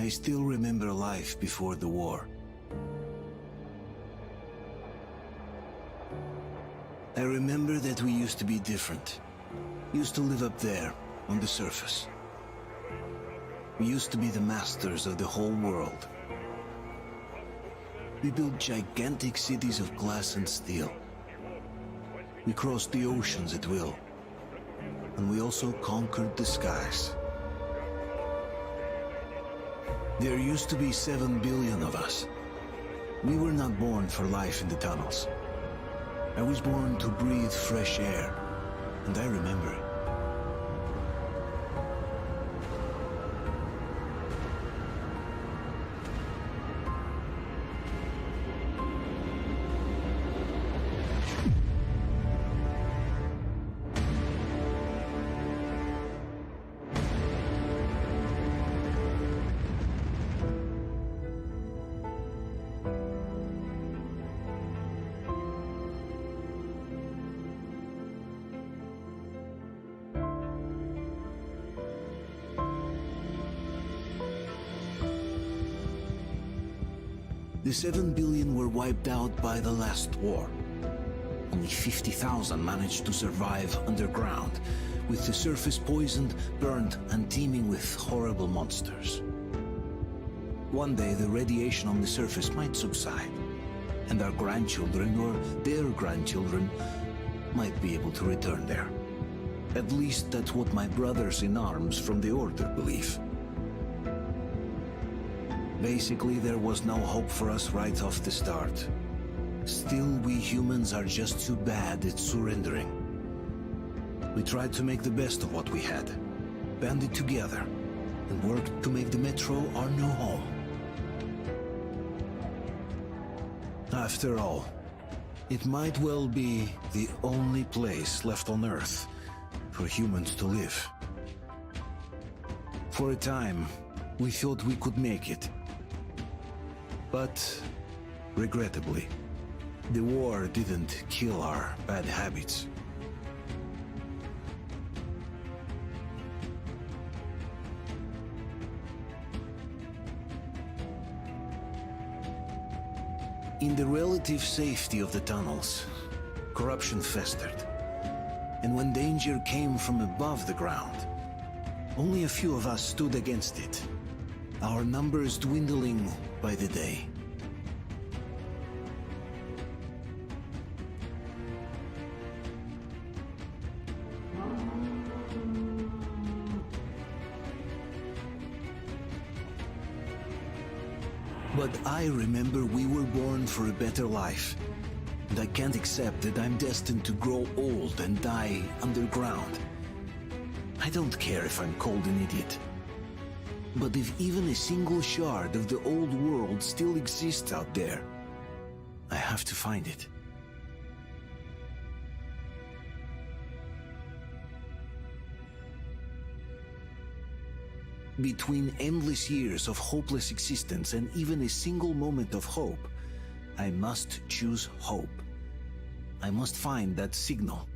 I still remember life before the war. I remember that we used to be different. Used to live up there, on the surface. We used to be the masters of the whole world. We built gigantic cities of glass and steel. We crossed the oceans at will. And we also conquered the skies. There used to be 7 billion of us. We were not born for life in the tunnels. I was born to breathe fresh air, and I remember it. The 7 billion were wiped out by the last war. Only 50,000 managed to survive underground, with the surface poisoned, burned, and teeming with horrible monsters. One day the radiation on the surface might subside, and our grandchildren or their grandchildren might be able to return there. At least that's what my brothers in arms from the Order believe. Basically, there was no hope for us right off the start. Still, we humans are just too bad at surrendering. We tried to make the best of what we had, banded together, and worked to make the Metro our new home. After all, it might well be the only place left on Earth for humans to live. For a time, we thought we could make it. But, regrettably, the war didn't kill our bad habits. In the relative safety of the tunnels, corruption festered. And when danger came from above the ground, only a few of us stood against it, our numbers dwindling by the day. But I remember we were born for a better life, and I can't accept that I'm destined to grow old and die underground. I don't care if I'm called an idiot. But if even a single shard of the old world still exists out there, I have to find it. Between endless years of hopeless existence and even a single moment of hope, I must choose hope. I must find that signal.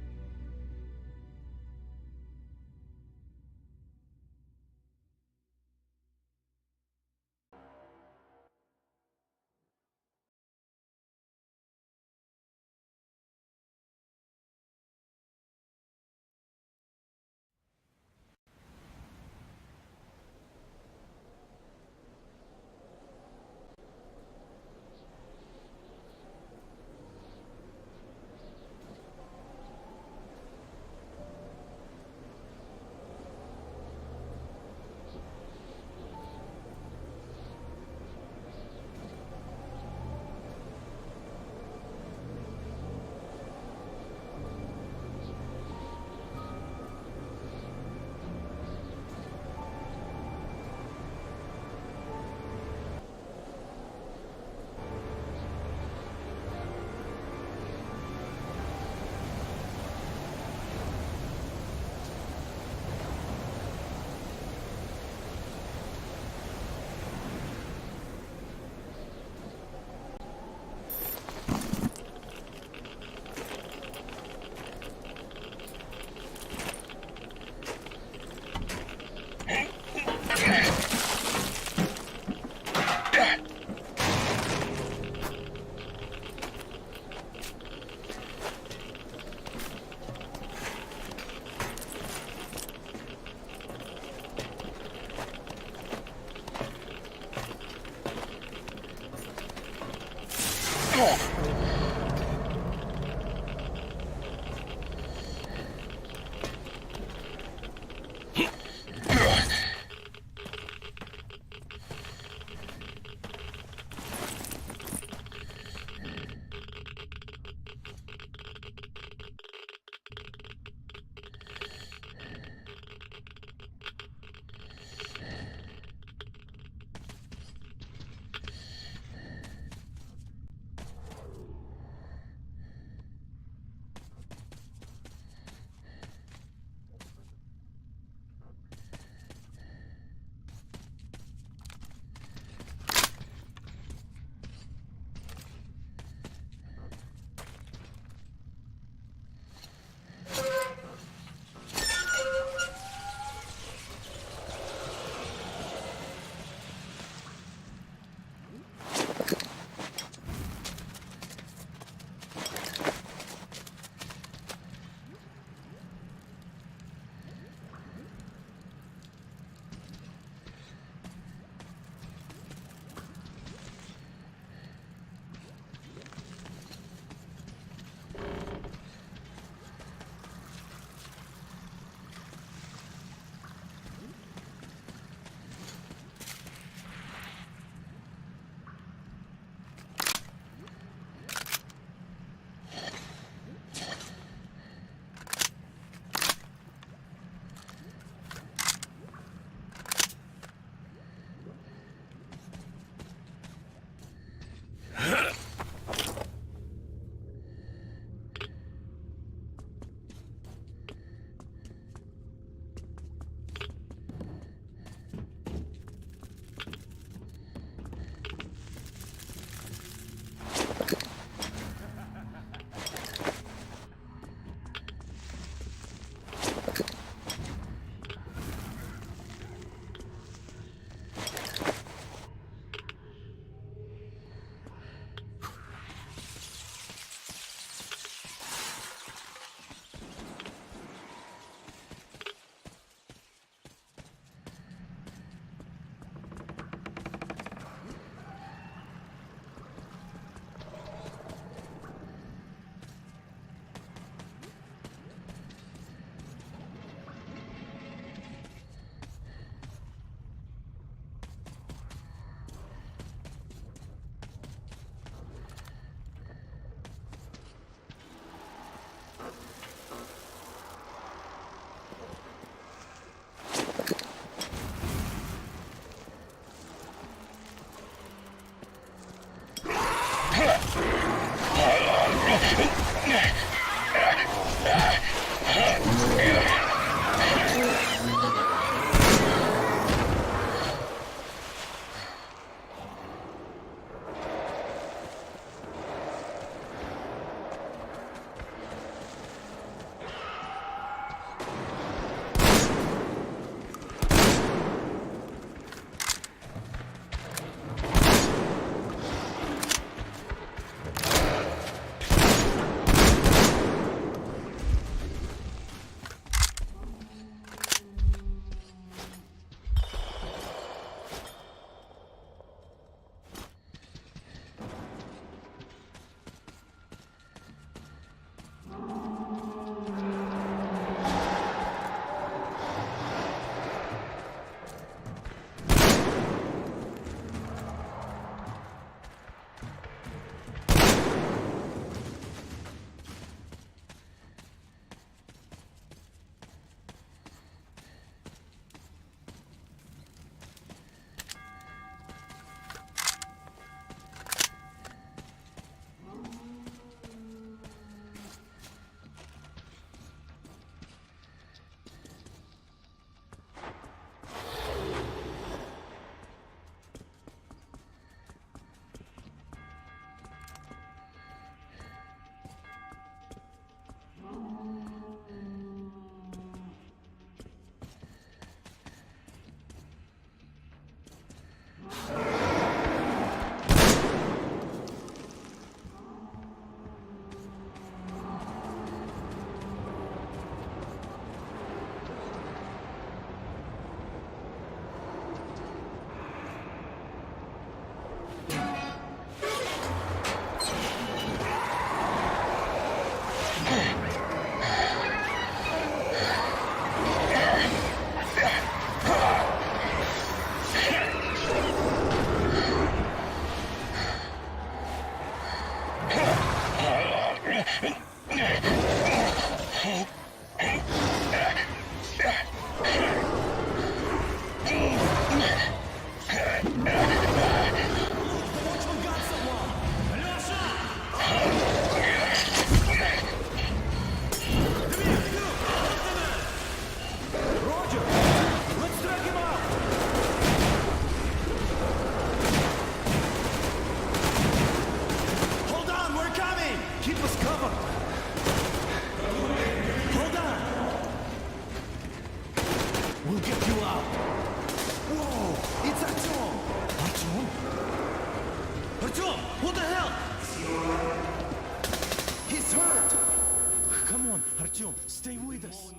Stay with us.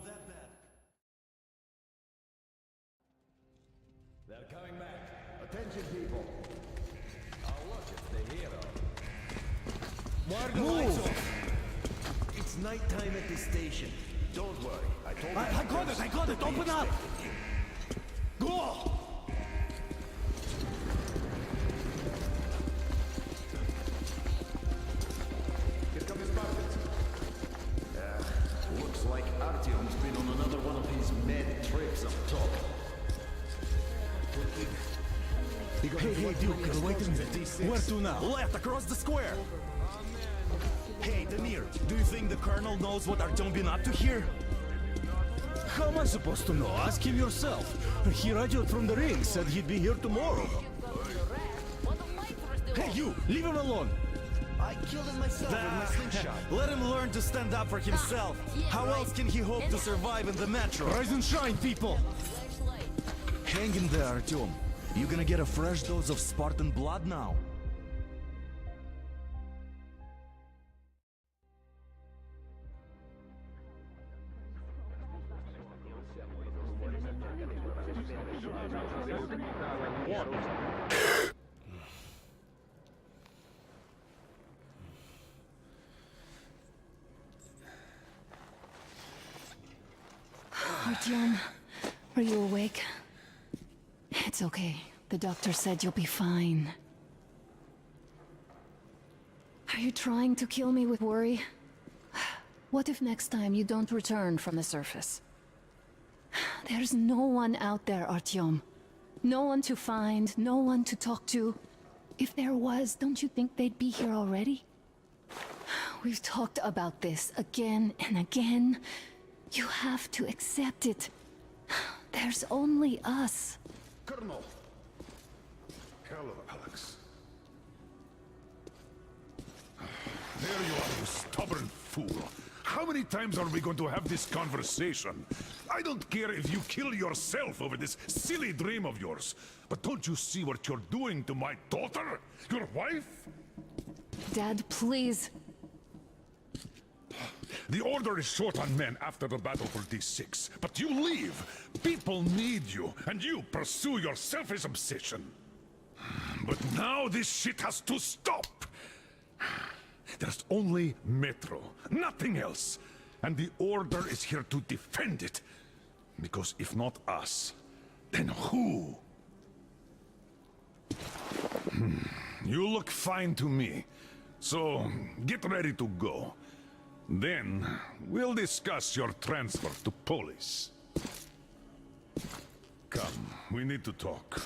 They're coming back. Attention, people. I'll look if they hear them. Why are the lights off? It's nighttime at the station. Don't worry. I told you. I got it. Open up. Go! Here come his partners. Looks like Artyom's been on another one of his mad trips up top. Hey, Duke, wait a minute. Where to now? Left, across the square. Hey, Damir, do you think the Colonel knows what Artyom been up to here? How am I supposed to know? Ask him yourself. He radioed from the ring, said he'd be here tomorrow. Hey, you! Leave him alone! I killed him myself with my slingshot. Let him learn to stand up for himself. How else can he hope to survive in the metro? Rise and shine, people! Hang in there, Artyom. You gonna get a fresh dose of Spartan blood now? Artyom, are you awake? It's okay. The doctor said you'll be fine. Are you trying to kill me with worry? What if next time you don't return from the surface? There's no one out there, Artyom. No one to find, no one to talk to. If there was, don't you think they'd be here already? We've talked about this again and again. You have to accept it. There's only us. Colonel! Hello, Alex. There you are, you stubborn fool. How many times are we going to have this conversation? I don't care if you kill yourself over this silly dream of yours. But don't you see what you're doing to my daughter? Your wife? Dad, please. The Order is short on men after the battle for D6, but you leave. People need you, and you pursue your selfish obsession. But now this shit has to stop. There's only Metro, nothing else. And the Order is here to defend it. Because if not us, then who? You look fine to me. So, get ready to go. Then, we'll discuss your transfer to Polis. Come, we need to talk.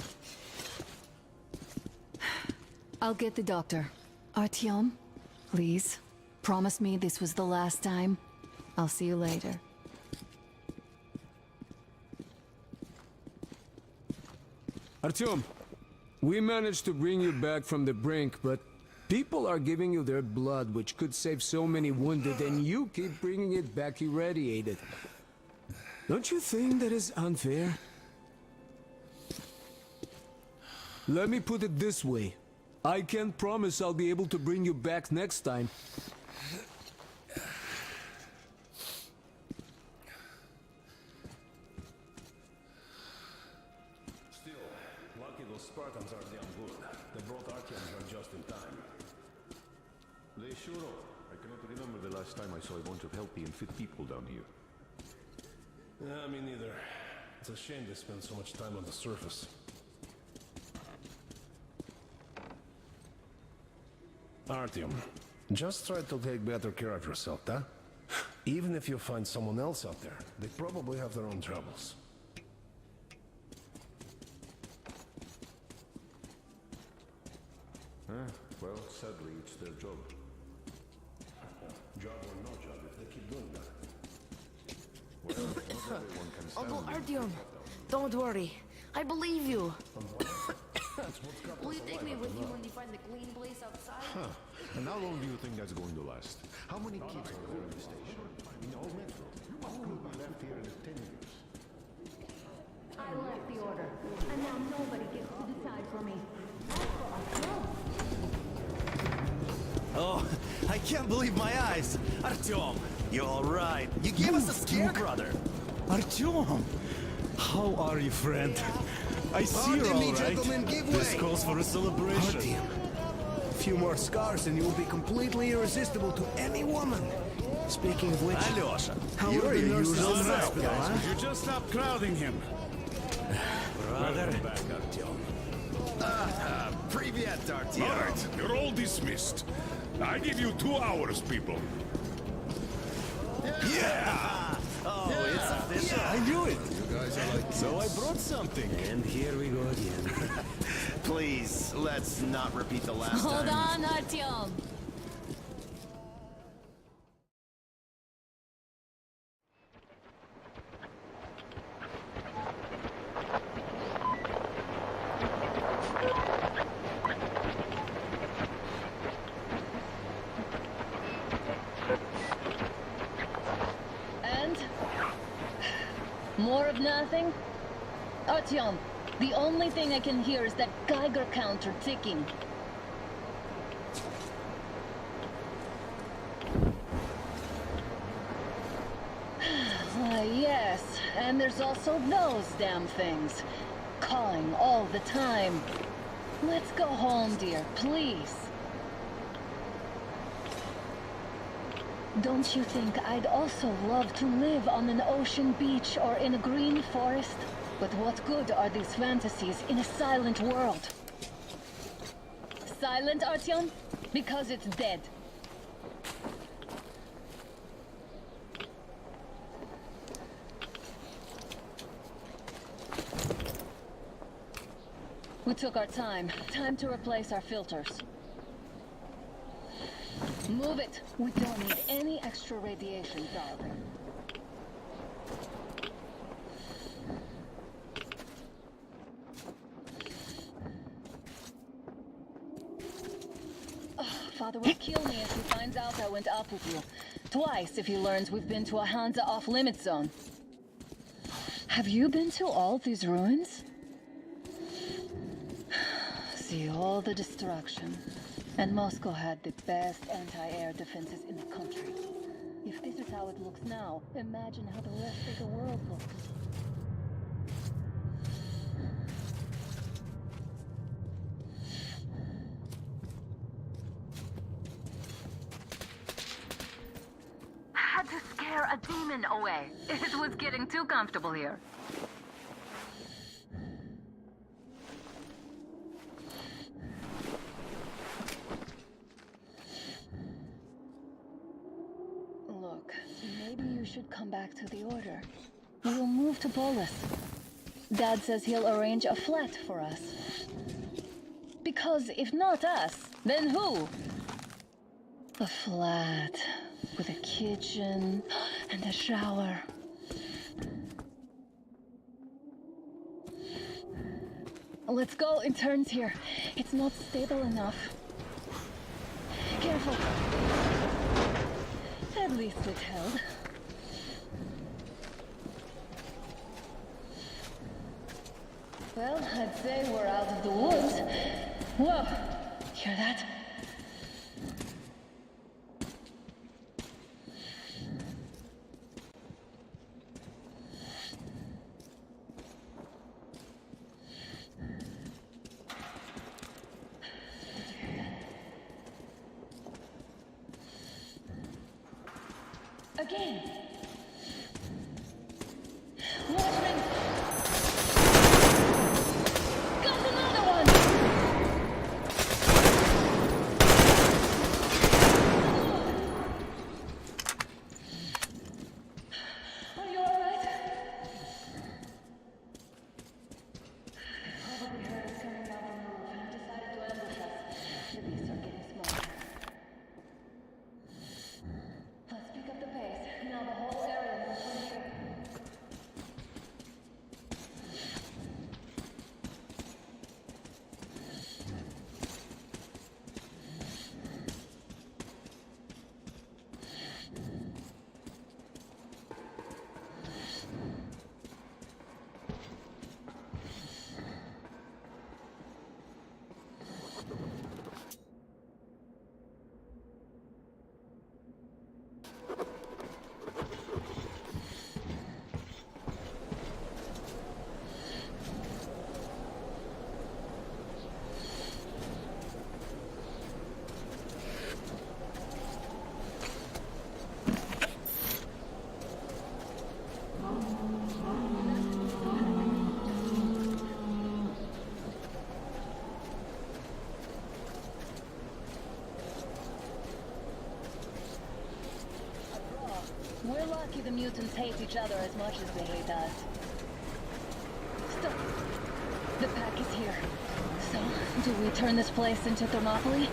I'll get the doctor. Artyom, please, promise me this was the last time. I'll see you later. Artyom, we managed to bring you back from the brink, but people are giving you their blood, which could save so many wounded, and you keep bringing it back irradiated. Don't you think that is unfair? Let me put it this way. I can't promise I'll be able to bring you back next time. Still, lucky those Spartans are damn good. They brought Artyom here just in time. They sure are. I cannot remember the last time I saw a bunch of healthy and fit people down here. Yeah, me neither. It's a shame they spend so much time on the surface. Artyom, Just try to take better care of yourself, huh? Even if you find someone else out there, they probably have their own troubles. Well, sadly, it's their job. Job or no job, if they keep doing that. Well, not everyone can stand Uncle being Artyom, picked up, don't worry. I believe you. though. Will you take me with you when you find the clean place outside? Huh. And how long do you think that's going to last? How many kids are there in the station? In the whole metro? How will be left here in 10 years? I left the order, and now nobody gets to decide for me. Oh, I can't believe my eyes. Artyom, you all right? You gave us a scare, brother. Artyom! How are you, friend? I see you're Pardon me, all right. gentlemen, give This way. calls for a celebration. Artyom, a few more scars and you will be completely irresistible to any woman. Speaking of which, Alyosha, how you're are the your nurses usual in the self, hospital, guys. huh? You just stop crowding him. Brother. Back, Artyom. Привет, All Artyom. right, you're all dismissed. I give you 2 hours, people. Yeah! Oh, it's official. I knew it. You guys are like So I brought something. And here we go again. Please, let's not repeat the last Hold time. on, Artyom. And? More of nothing? Artyom, the only thing I can hear is that Geiger counter ticking. Yes, and there's also those damn things. Calling all the time. Let's go home, dear, please. Don't you think I'd also love to live on an ocean beach or in a green forest? But what good are these fantasies in a silent world? Silent, Artyom? Because it's dead. We took our time. Time to replace our filters. Move it! We don't need any extra radiation, darling. Father will kill me if he finds out I went up with you. Twice if he learns we've been to a Hansa off-limits zone. Have you been to all these ruins? See all the destruction. And Moscow had the best anti-air defenses in the country. If this is how it looks now, imagine how the rest of the world looks. Had to scare a demon away. It was getting too comfortable here. Look, maybe you should come back to the Order. We'll move to Bolus. Dad says he'll arrange a flat for us. Because if not us, then who? A flat with a kitchen and a shower. Let's go in turns here. It's not stable enough. Careful. At least it held. Well, I'd say we're out of the woods. Whoa! Hear that? Again. Watchman! Got another one! We're lucky the mutants hate each other as much as they hate us. Stop. The pack is here. So, do we turn this place into Thermopylae,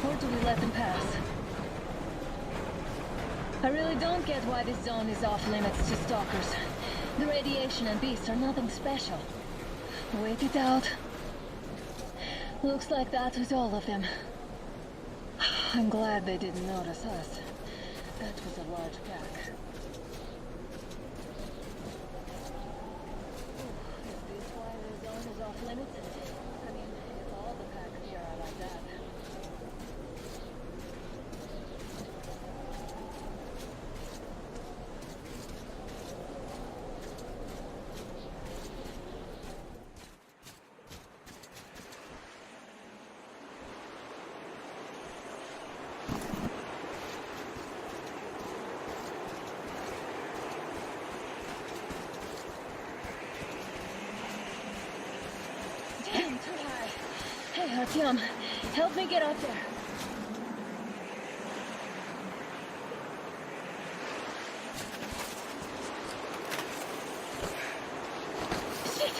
or do we let them pass? I really don't get why this zone is off limits to stalkers. The radiation and beasts are nothing special. Wait it out. Looks like that was all of them. I'm glad they didn't notice us. That was a large pack. Is this why the zone is off limits? I mean, if all the pack here are like that. Damn, too high. Hey, Artyom, help me get up there. Shit!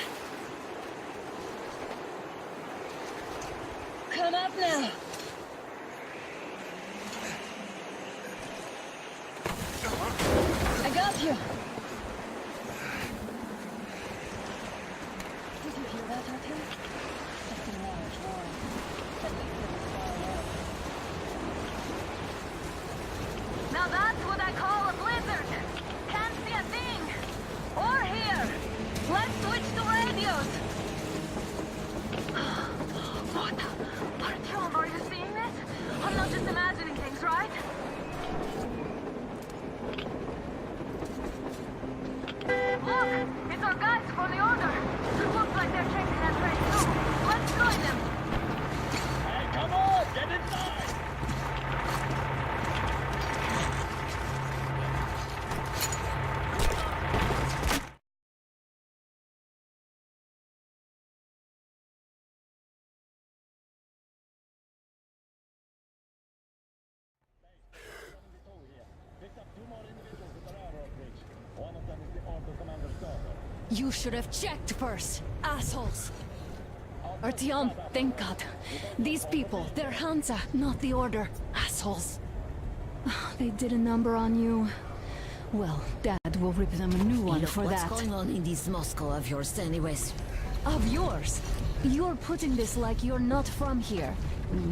Come up now. I got you. Did you hear that, Artyom? Something large roaring. At least it was far away. Now that's what I call a blizzard. Can't see a thing. Or hear. Let's switch to radios. What? Artyom, are you seeing this? I'm not just imagining things, right? Look! It's our guys from the Order! Looks like they're chasing that train too. Let's join them! Hey, come on! Get inside! Picked up 2 more individuals at the railroad bridge. One of them is the Order commander's daughter. You should have checked first, assholes. Artyom, thank God. These people, they're Hansa, not the Order. Assholes. They did a number on you. Well, Dad will rip them a new one Look, for what's that. going on in this Moscow of yours anyways? Of yours? You're putting this like you're not from here.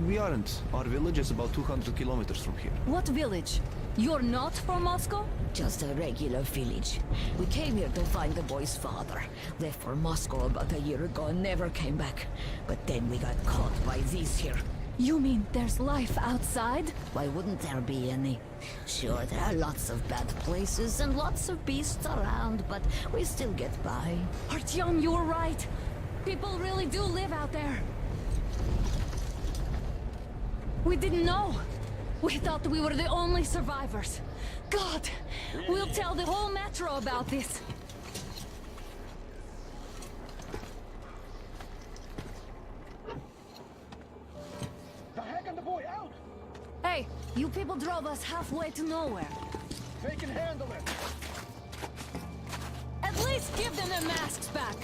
We aren't. Our village is about 200 kilometers from here. What village? You're not from Moscow? Just a regular village. We came here to find the boy's father. Left for Moscow about a year ago and never came back. But then we got caught by these here. You mean there's life outside? Why wouldn't there be any? Sure, there are lots of bad places and lots of beasts around, but we still get by. Artyom, you were right. People really do live out there. We didn't know. We thought we were the only survivors. God, we'll tell the whole metro about this. The heck and the boy out! Hey, you people drove us halfway to nowhere. They can handle it! At least give them their masks back.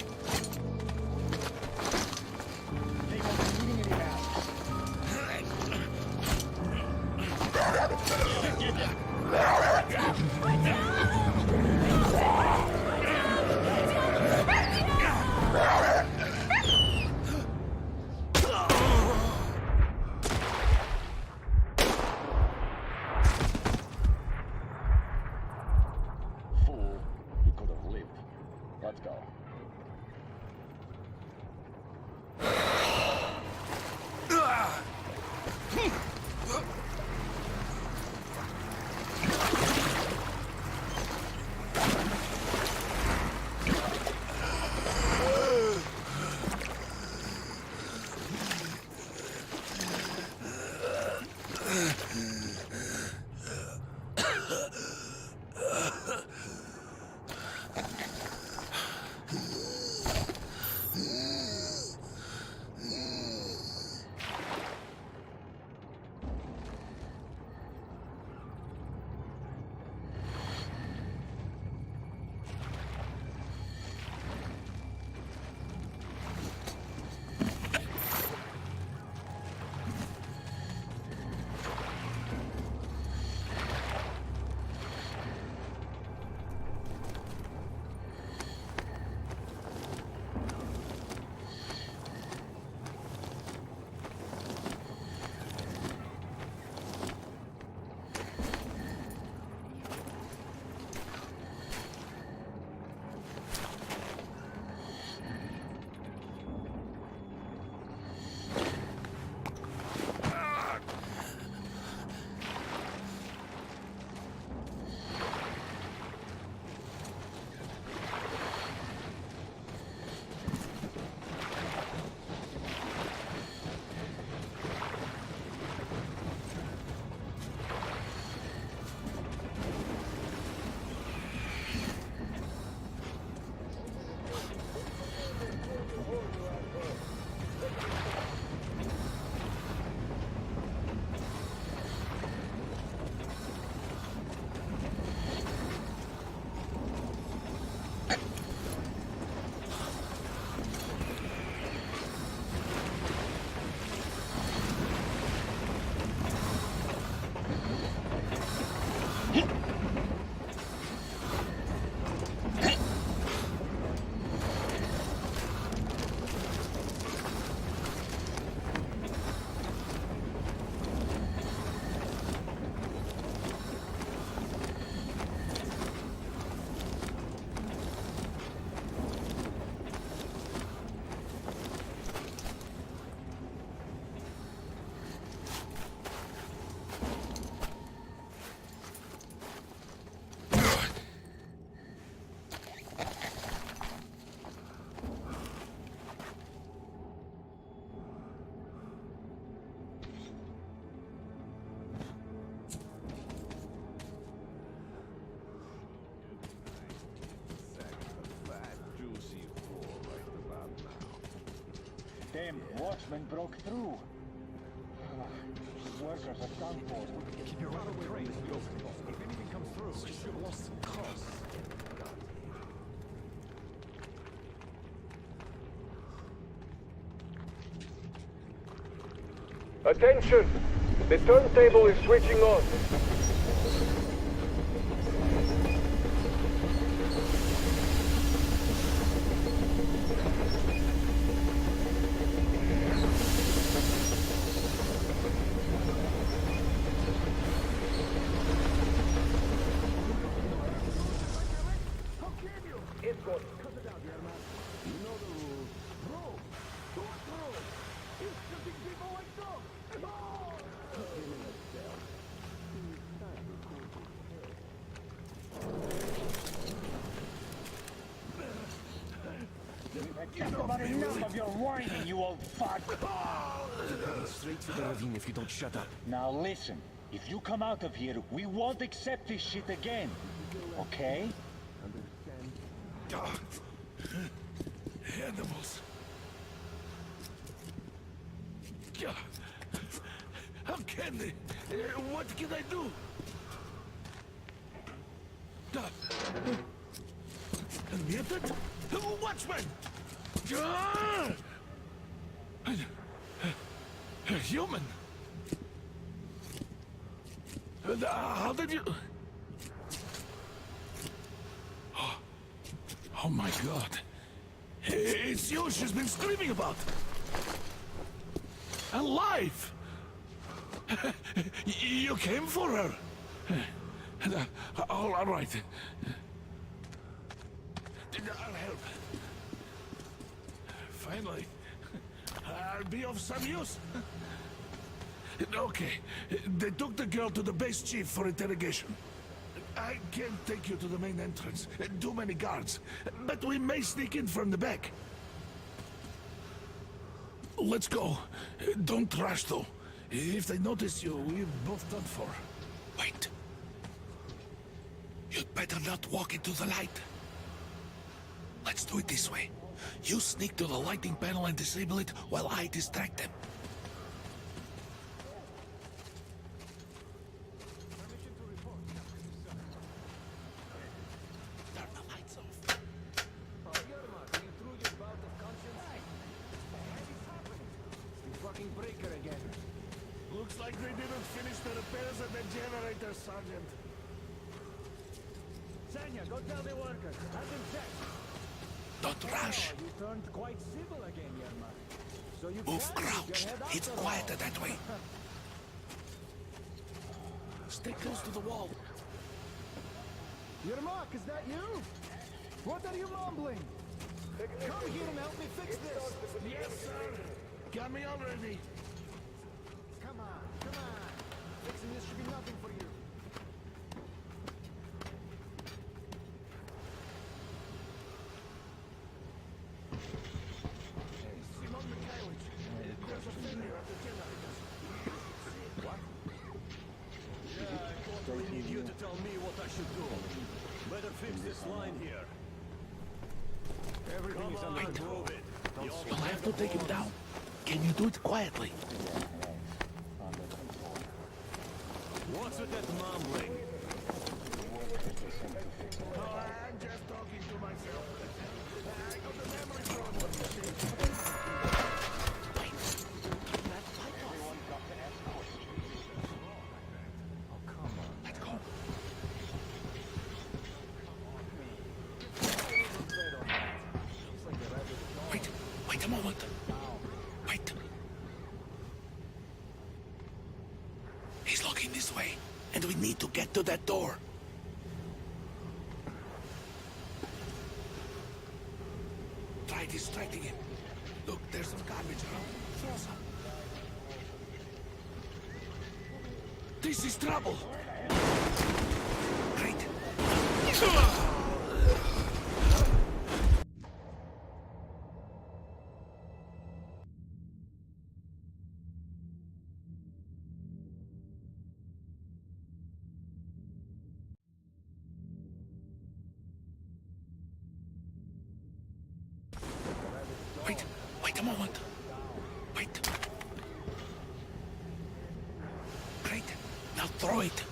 They won't be needing any masks. Fool, he could have lived. Let's go. him. Watchman broke through. Workers are done for. Keep your right away from this building. If anything comes through, we should have lost some costs. Attention! The turntable is switching on. I've got enough of your whining, you old fart! Straight to the ravine if you don't shut up. Now listen, if you come out of here, we won't accept this shit again. Okay? Animals. How can they? What can I do? Mutant? Watchman! Human? How did you... Oh my God. It's you she's been screaming about. Alive! You came for her. All right. I'll help. Finally, I'll be of some use. Okay, they took the girl to the base chief for interrogation. I can't take you to the main entrance. Too many guards. But we may sneak in from the back. Let's go. Don't rush, though. If they notice you, we're both done for. Wait. You'd better not walk into the light. Let's do it this way. You sneak to the lighting panel and disable it while I distract them. Turn the lights off. Looks like they didn't finish the repairs at the generator, Sergeant. Sanya, go tell the workers. Have them checked. Don't rush. You turned quite civil again, Yerma. So you Move can crouched. get head It's after quieter all. that way. Stay close to the wall. Yermak, is that you? What are you mumbling? Come here and help me fix this. Yes, sir. Got me already. Come on, come on. Fixing this should be nothing for you. I need you to tell me what I should do. Better fix this line here. Everything is under control. You'll have to take him down. Can you do it quietly? What's with that mumbling? I'm just talking to myself. I got the memory problem. Let's go. Wait a moment. Wait. He's looking this way, and we need to get to that door. Try distracting him. Look, there's some garbage around. Throw some. This is trouble. Great. Wait a moment. Throw it.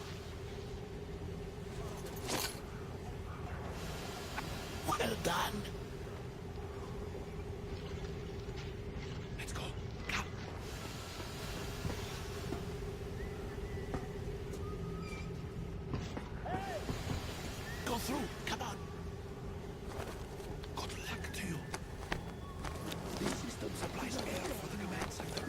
Well done. Let's go. Come. Go through. Come on. Good luck to you. This system supplies air for the command center.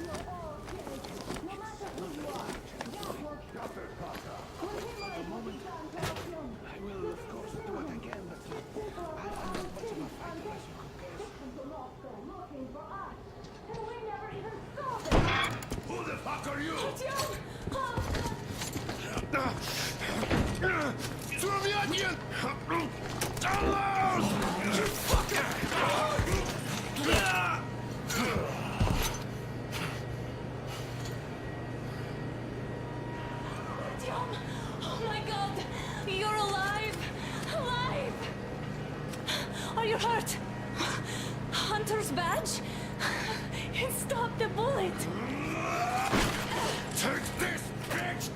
I will, of course, do what I can, but I'm not much of a fighter, as you could guess. Who the fuck are you? Surviatien! Alert! You fucker! Oh my god! You're alive! Alive! Are you hurt? Hunter's badge? It stopped the bullet! Take this, bitch!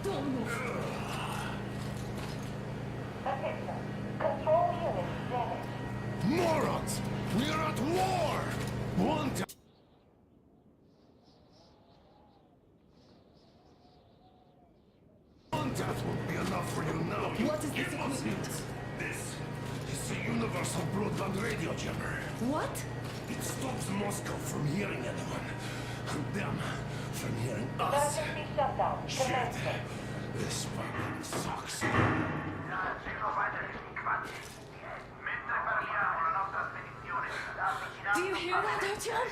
Don't move. Attention. Control unit damaged. Morons! We are at war! One time. That won't be enough for you now. What is this equipment? This is the universal broadband radio jammer. What? It stops Moscow from hearing anyone, and them from hearing us. Emergency shutdown. Shit. Commencement. This fucking sucks. Do you hear that, Artyom?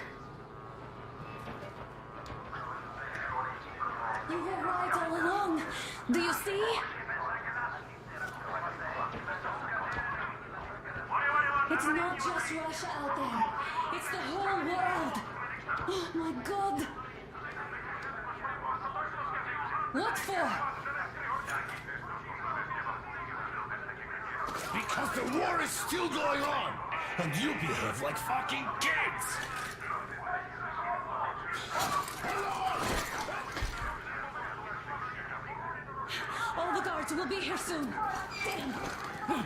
You were right all along. Do you see? It's not just Russia out there. It's the whole world. Oh my god. What for? Because the war is still going on, and you behave like fucking kids! All the guards will be here soon. Damn.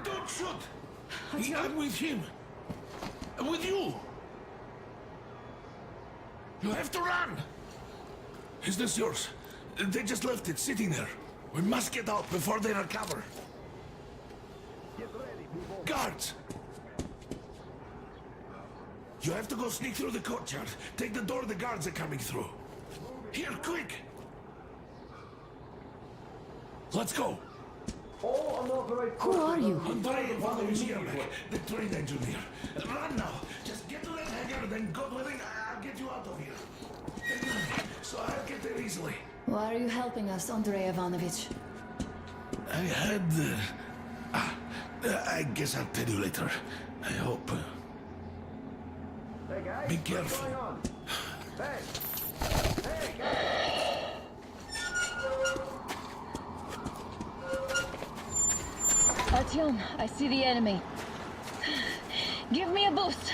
Don't shoot! I'm with him. With you! You have to run! Is this yours? They just left it sitting there. We must get out before they recover. Guards! You have to go sneak through the courtyard. Take the door the guards are coming through. Here, quick! Let's go! Who are you? Andrei Ivanovich Yermak, the train engineer. Run now! Just get to that hangar, then God willing, I'll get you out of here. So I'll get there easily. Why are you helping us, Andrei Ivanovich? I had... I guess I'll tell you later. I hope. Hey guys, Be careful. what's going on? Hey! Hey guys! Artyom, I see the enemy. Give me a boost.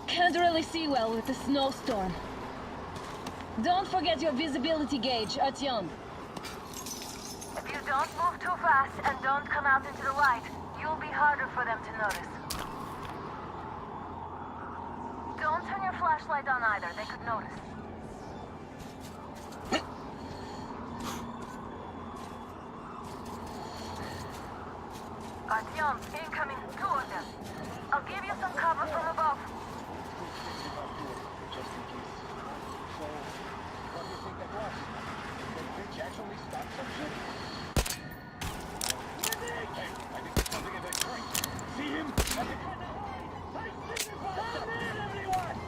Can't really see well with the snowstorm. Don't forget your visibility gauge, Artyom. If you don't move too fast and don't come out into the light, you'll be harder for them to notice. Don't turn your flashlight on either, they could notice. Artyom, incoming, 2 of them. I'll give you some cover from above. Just in case. So, what do you think that was? Did the bitch actually stop some shit? Hey, I think there's something in that crate. See him? At the front of the line! Hey, come in, everyone!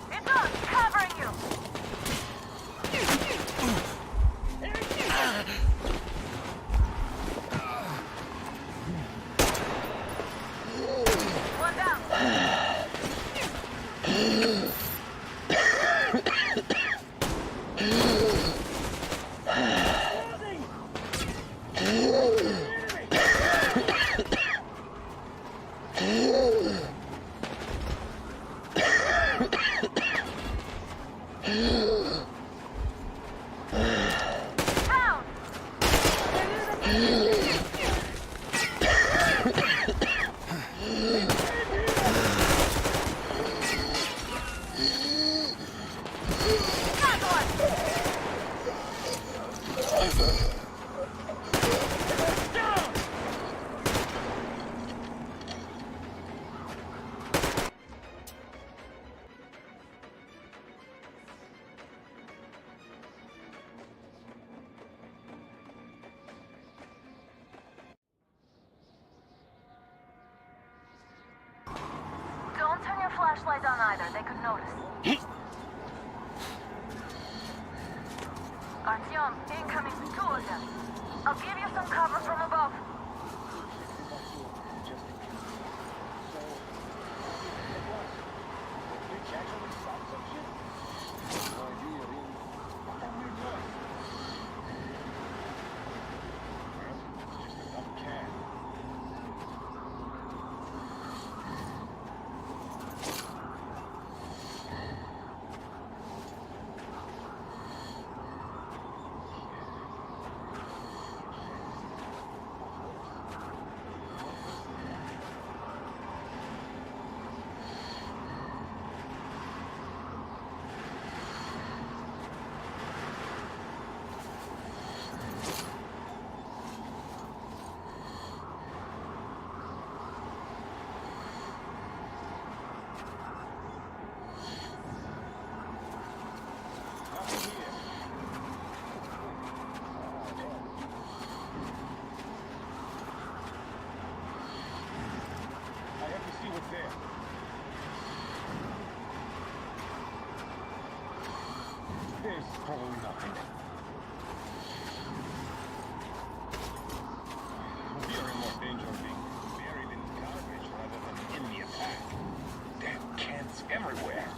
It's on, covering you! flashlight on either, they could notice. Artyom, incoming, two of them. I'll give you some cover from above. There's probably nothing. We are in more danger of being buried in garbage rather than in the attack. Damn cans everywhere.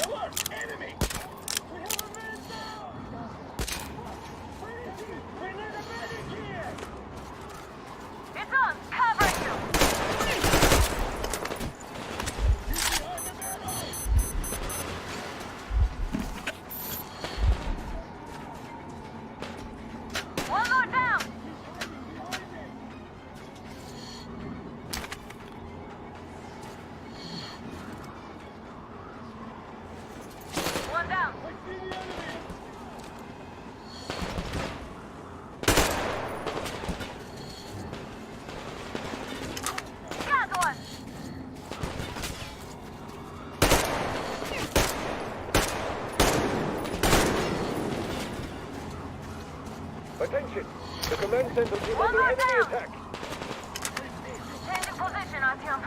Alert! Enemy! We have a man down! Where is he? We need a medic here! It's on! Cover you! He's behind the barrel! One more down! One down! I see the enemy! Got one! Attention! The command center is One under more enemy down! attack. Changing position, Artyom.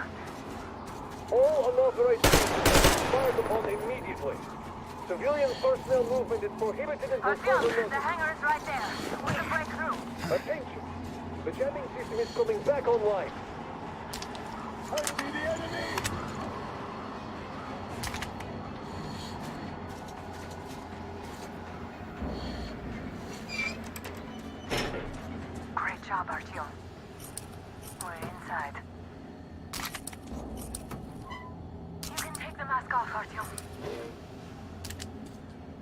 All unauthorized vehicles fired upon immediately. Civilian personnel movement is prohibited until further Artyom, the notice. hangar is right there. We can break through. Attention! The jamming system is coming back online. I see the enemy! Great job, Artyom. We're inside. You can take the mask off, Artyom.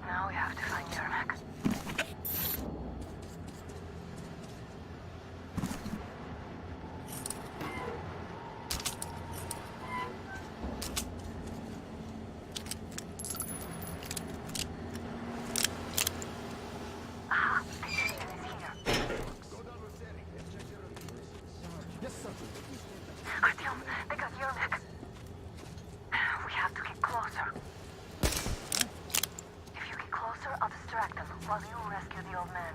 Now we have to find Yermak. Aha, the Indian is here. Artyom, they got Yermak. We have to get closer. If you get closer, I'll distract them while you rescue the old man.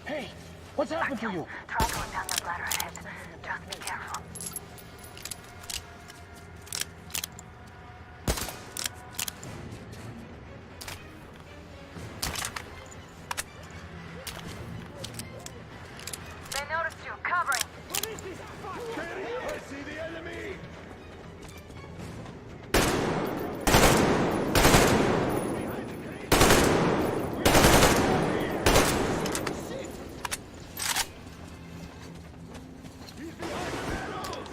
Hey! What's happened to you? Try going down that ladder ahead. Just be careful. They noticed you. Covering. I see the enemy! He's behind the barrels!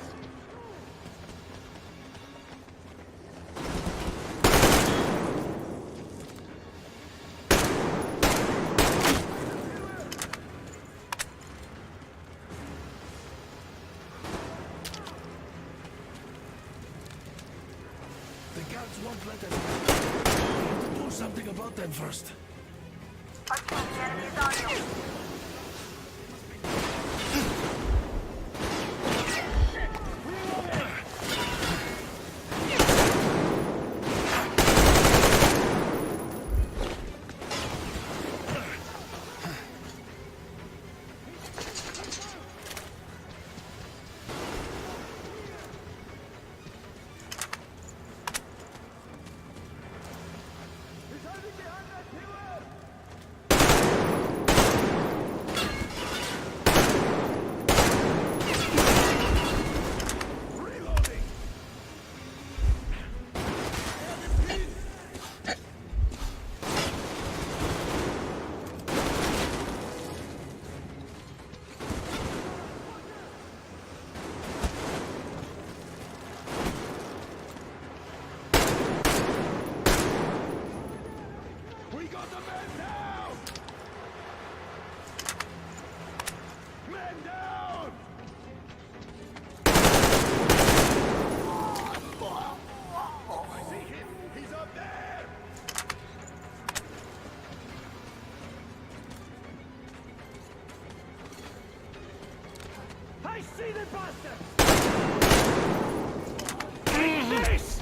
The guards won't let them. We have to do something about them first. Artyom, the enemy is on you. face!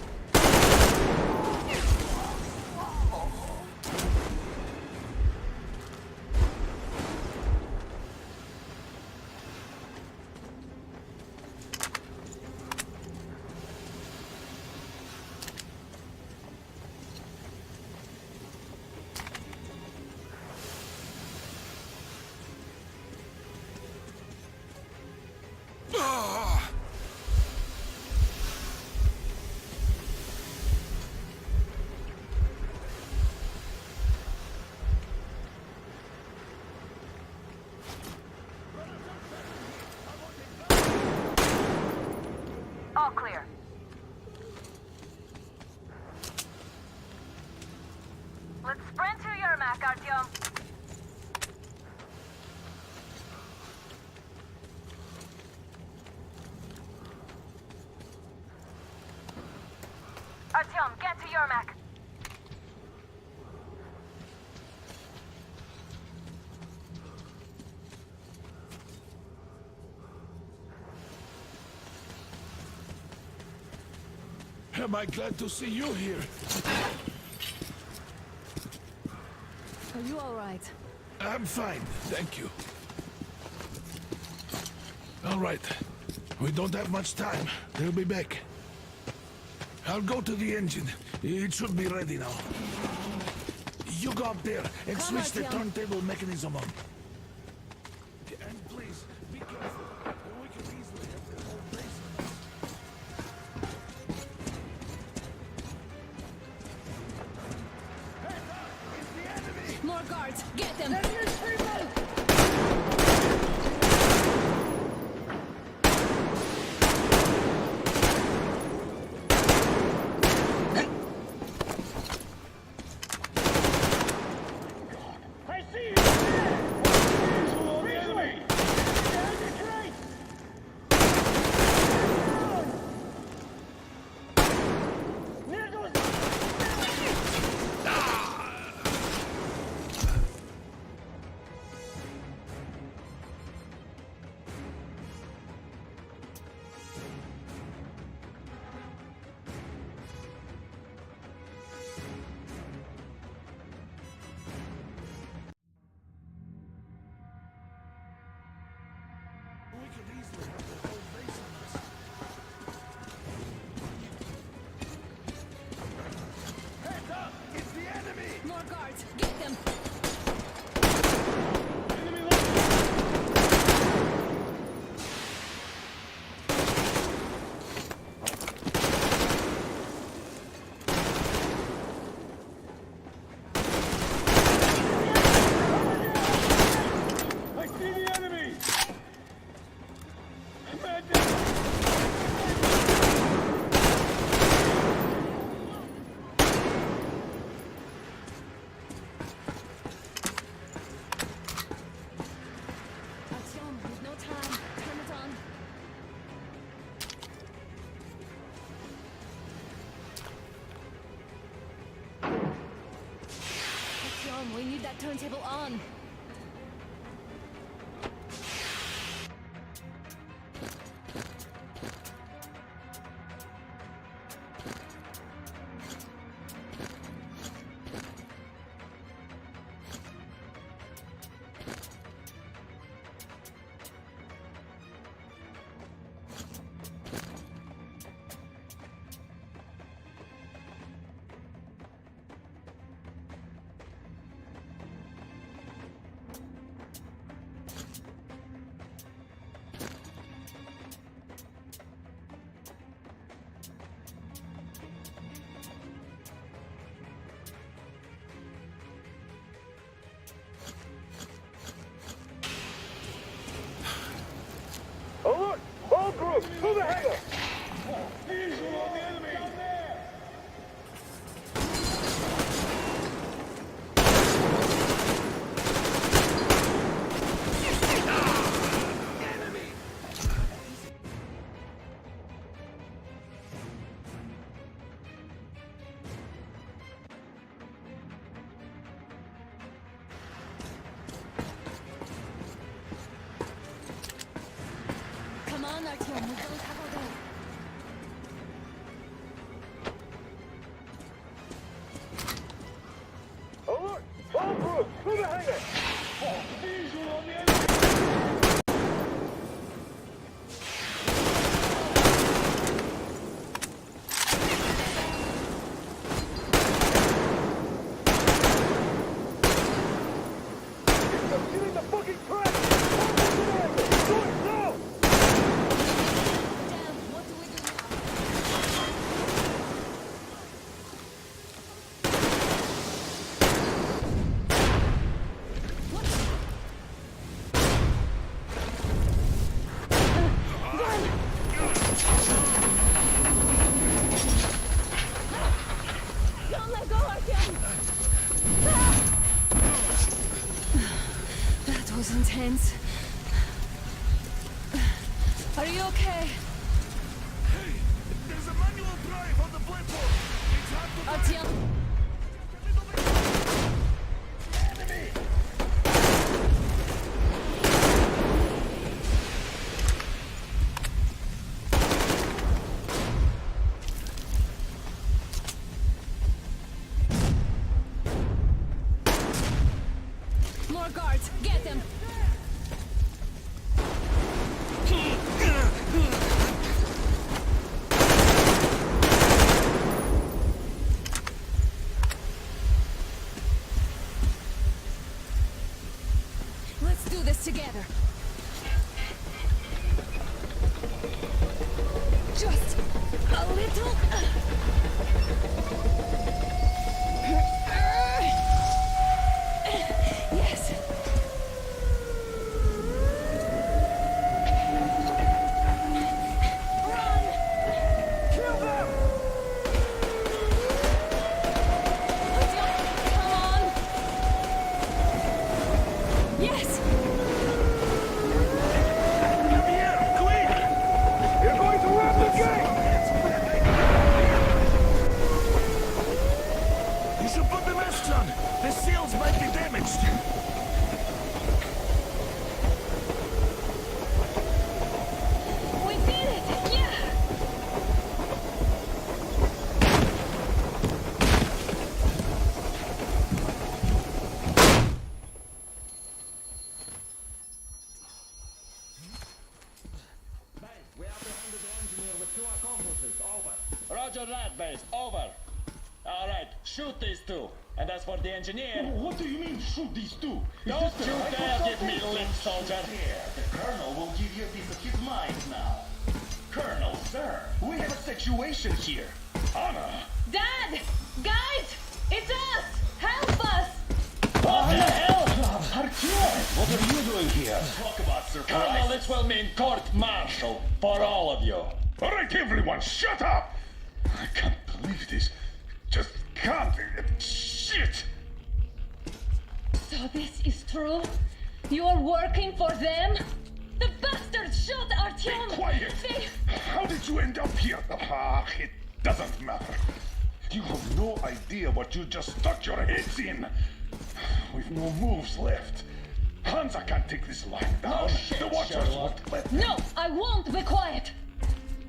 All clear. Let's sprint to Yermak, Artyom. Artyom, get to Yermak. Am I glad to see you here? Are you all right? I'm fine, thank you. All right. We don't have much time. They'll be back. I'll go to the engine. It should be ready now. You go up there and Come switch the on, Tim. turntable mechanism on. And please, be careful. We could easily have the whole base. More guards! Get them! I see you! Visual on the enemy! Behind the train! There goes We could easily have the whole base on this. Heads up! It's the enemy! More guards! Get them! enemy left! I see the enemy! Man down! Artyom, we've no time. Turn it on. Artyom, we need that turntable on. Alert! All groups, move ahead! Visual on the enemy! Down there! Come on, Artyom, we don't have all day. doing it! Visual on the enemy! Getting the fucking track! Do it now! Damn, what do we do now? Don't let go, Artyom! That was intense. Are you okay? Hey, there's a manual drive on the platform. It's hard to Artyom? More guards! Get them! Let's do this together. Just a little. Yes. Run! Kill them! Come on! Yes! come here, quick! You're going to rob the gate! You should put the masks on. The seals might be damaged. We did it! Yeah! We apprehended the engineer with 2 accomplices. Over. Roger that, base. Over. All right, shoot these 2. And as for the engineer... What do you mean, shoot these two? Don't you dare give me lip, soldier. Here, the Colonel will give you a piece of his mind now. Colonel, sir, we have a situation here. Anna! Dad! Guys! It's us! Help us! What the hell? Artyom, what are you doing here? Talk about surprise. Colonel, this will mean court-martial for all of you. All right, everyone, shut up! I can't believe this. Just can't. Shit! So this is true? You're working for them? The bastards shot Artyom! Quiet! How did you end up here? Ah, it doesn't matter. You have no idea what you just stuck your heads in. We've no moves left. Hansa can't take this line down. The Watchers won't let them. No, I won't be quiet!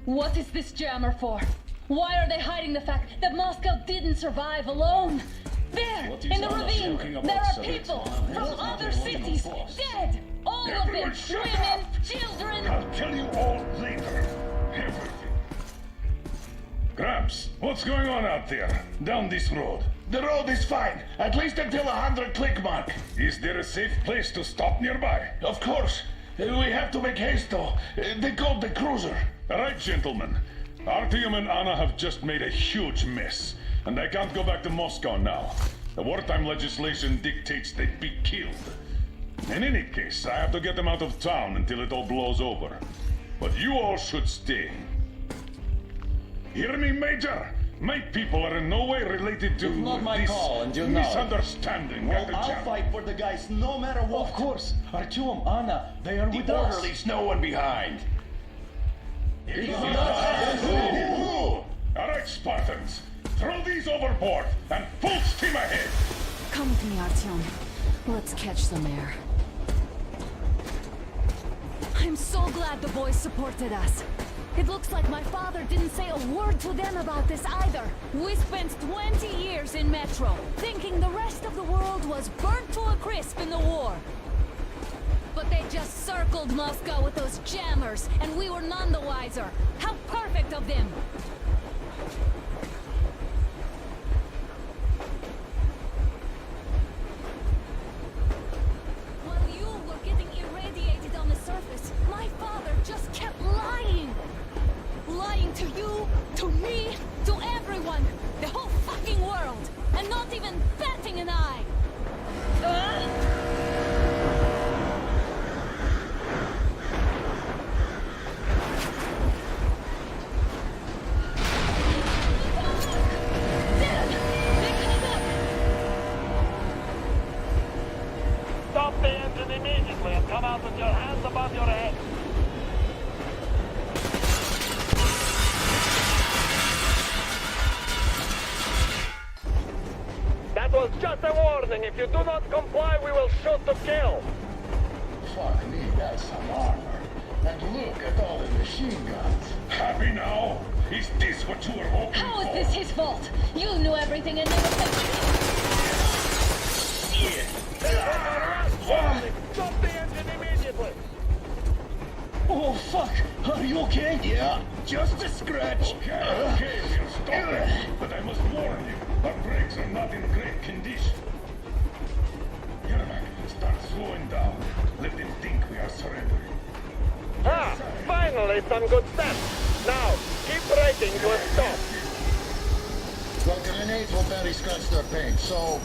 What is this jammer for? Why are they hiding the fact that Moscow didn't survive alone? There, in the ravine, there are people from other cities, dead! All of them, Everyone shut women, up! children! I'll tell you all later. Everything. Gramps, what's going on out there? Down this road? The road is fine, at least until 100 click mark. Is there a safe place to stop nearby? Of course. We have to make haste though. They called the cruiser. All right, gentlemen. Artyom and Anna have just made a huge mess, and they can't go back to Moscow now. The wartime legislation dictates they be killed. In any case, I have to get them out of town until it all blows over. But you all should stay. Hear me, Major? My people are in no way related to It's not my this call, and you know it. misunderstanding Well, at the I'll jam. fight for the guys no matter what. Of course. Artyom, Anna, they are with us. Leaves no one behind. All right, Spartans. Throw these overboard and full steam ahead. Come with me, Artyom. Let's catch some air. I'm so glad the boys supported us. It looks like my father didn't say a word to them about this either. We spent 20 years in Metro, thinking the rest of the world was burnt to a crisp in the war. But they just circled Moscow with those jammers, and we were none the wiser. How perfect of them! While you were getting irradiated on the surface, my father just kept lying! Lying to you, to me, to everyone! The whole fucking world! And not even batting an eye! Stop the engine immediately and come out with your hands above your head. That was just a warning. If you do not comply, we will shoot to kill. Fuck me, that's some armor. And look at all the machine guns. Happy now? Is this what you were hoping How for? is this his fault? You knew everything and never said Stop the engine immediately. Oh, fuck! Are you okay? Yeah, just a scratch. Okay, we'll stop it. But I must warn you, our brakes are not in great condition. Yermak, start slowing down. Let them think we are surrendering. Ah, finally some good steps. Now, keep braking to a stop. Well, grenades will barely scratch their paint, so...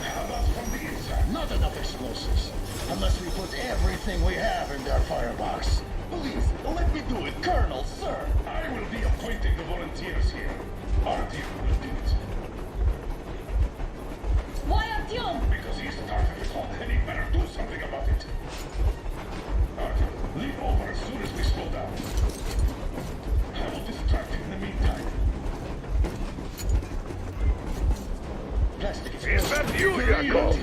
How about from the inside? Not enough explosives. Unless we put everything we have in their firebox. Please, let me do it, Colonel, sir. I will be appointing the volunteers here. Artyom will do it. Why Artyom? Because he started it all, and he better do something about it. Artyom, leave over as soon as we slow down. I will distract him in the meantime. Plastic Is that you, Yakov?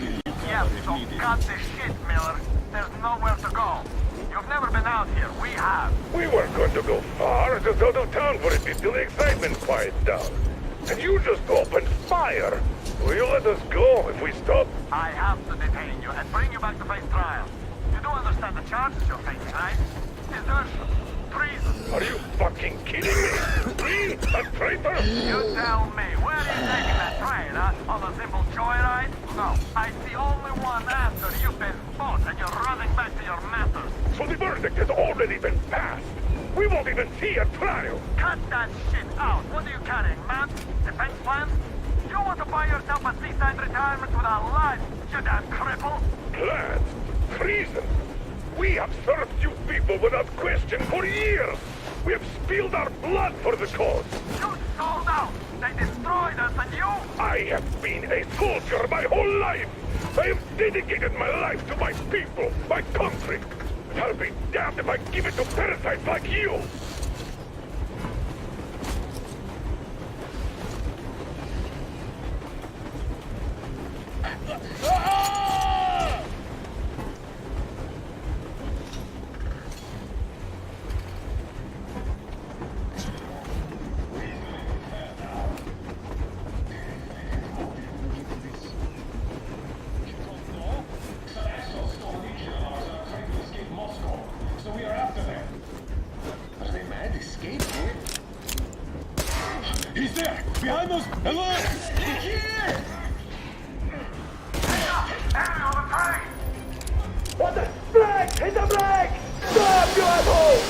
Yeah, so cut the shit, Miller. There's nowhere to go. You've never been out here. We have. We weren't going to go far, just out of town for a bit till the excitement quiets down. And you just opened fire. Will you let us go if we stop? I have to detain you and bring you back to face trial. You do understand the charges you're facing, right? Desertion, treason. Are you fucking kidding me? Me? A traitor? You tell me, where are you taking that train, huh? On a simple joyride? No, I see only one answer. You've been fought and you're running back to your masters. So the verdict has already been passed. We won't even see a trial. Cut that shit out. What are you carrying, man? Defense plans? You want to buy yourself a seaside retirement without life, you damn cripple? Plans? Treason? We have served you people without question for years. We have spilled our blood for the cause. You sold out. They destroyed us and you? I have been a soldier my whole life. I have dedicated my life to my people, my country. And I'll be damned if I give it to parasites like you. He's there! Behind us! Hello! Here! What the? Brake! Hit the brake! Stop, you asshole!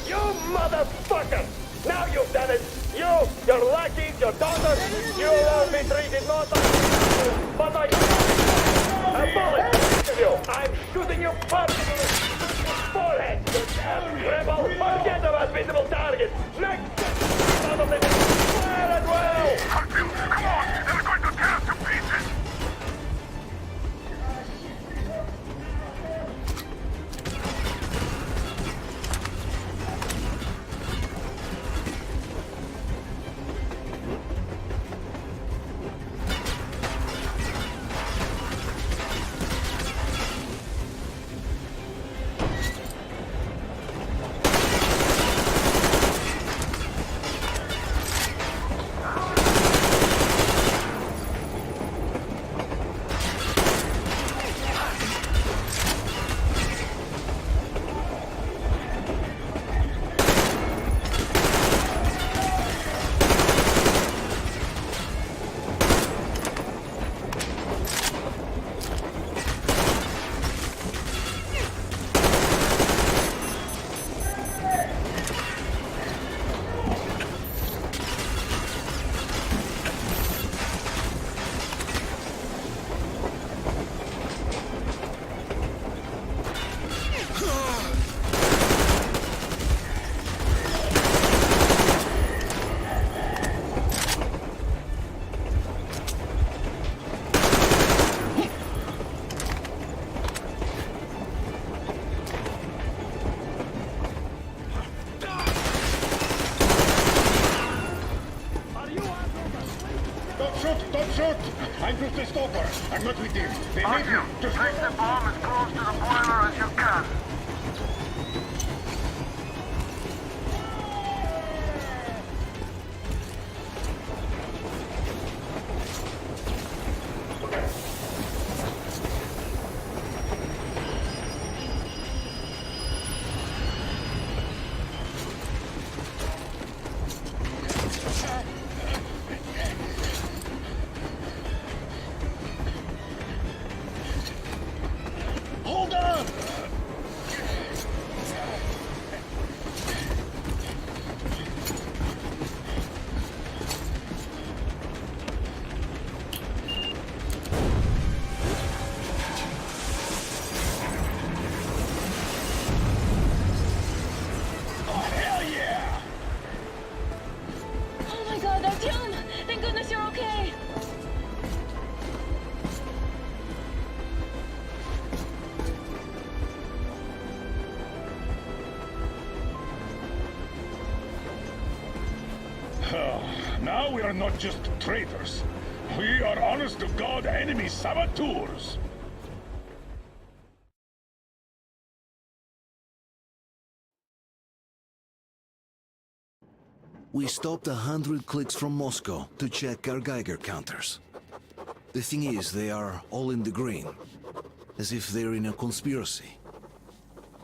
You motherfucker! Now you've done it! You, your lackeys, your daughters, you will be treated not like but like a bullet! You! I'm shooting you perfectly in the forehead! You damn rebel! Forget about visible targets! Next! Out of the fire at will! Come on! They're going to tear us to pieces! shoot! I'm just a stopper. I'm not with him. They On made you. me just... Place the bomb as close to the boiler as you can. Hold on! Oh my god, Artyom! Thank goodness you're okay! Now we are not just traitors. We are honest-to-God enemy saboteurs. We stopped 100 clicks from Moscow to check our Geiger counters. The thing is, they are all in the green, as if they're in a conspiracy.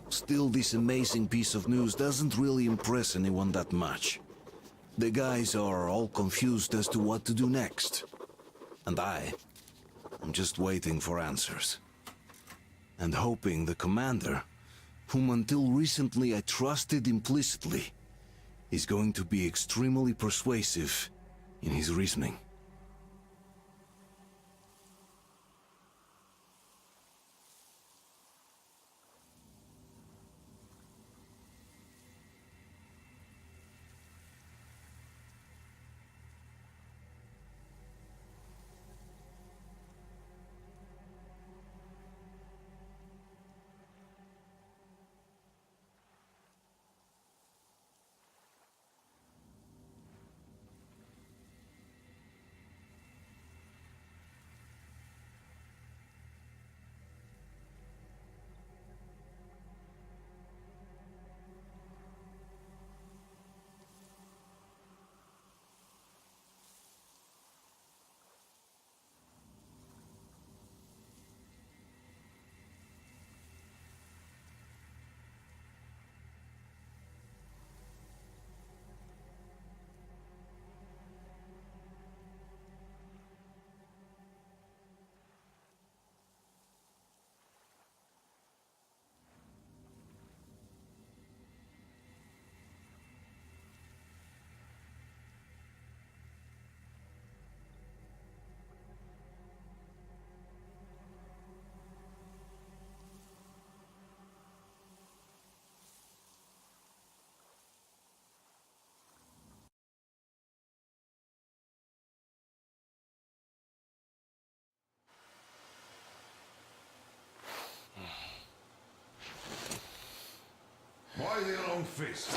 Still, this amazing piece of news doesn't really impress anyone that much. The guys are all confused as to what to do next. And I'm just waiting for answers. And hoping the commander, whom until recently I trusted implicitly, is going to be extremely persuasive in his reasoning. Why the long face?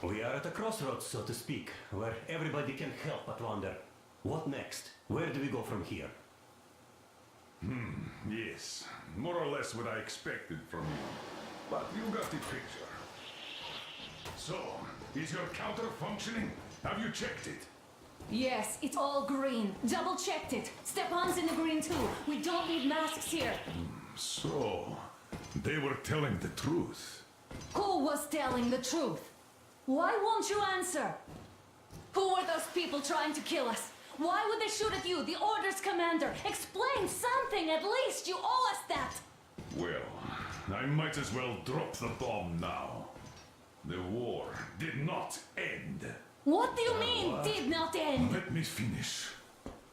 We are at a crossroads, so to speak, where everybody can help but wonder. What next? Where do we go from here? Yes, more or less what I expected from you. But you got the picture. So, is your counter functioning? Have you checked it? Yes, it's all green. Double checked it. Stepan's in the green too. We don't need masks here. So, they were telling the truth. Who was telling the truth? Why won't you answer? Who were those people trying to kill us? Why would they shoot at you, the Order's commander? Explain something, at least! You owe us that! Well, I might as well drop the bomb now. The war did not end. What do you mean, did not end? Let me finish.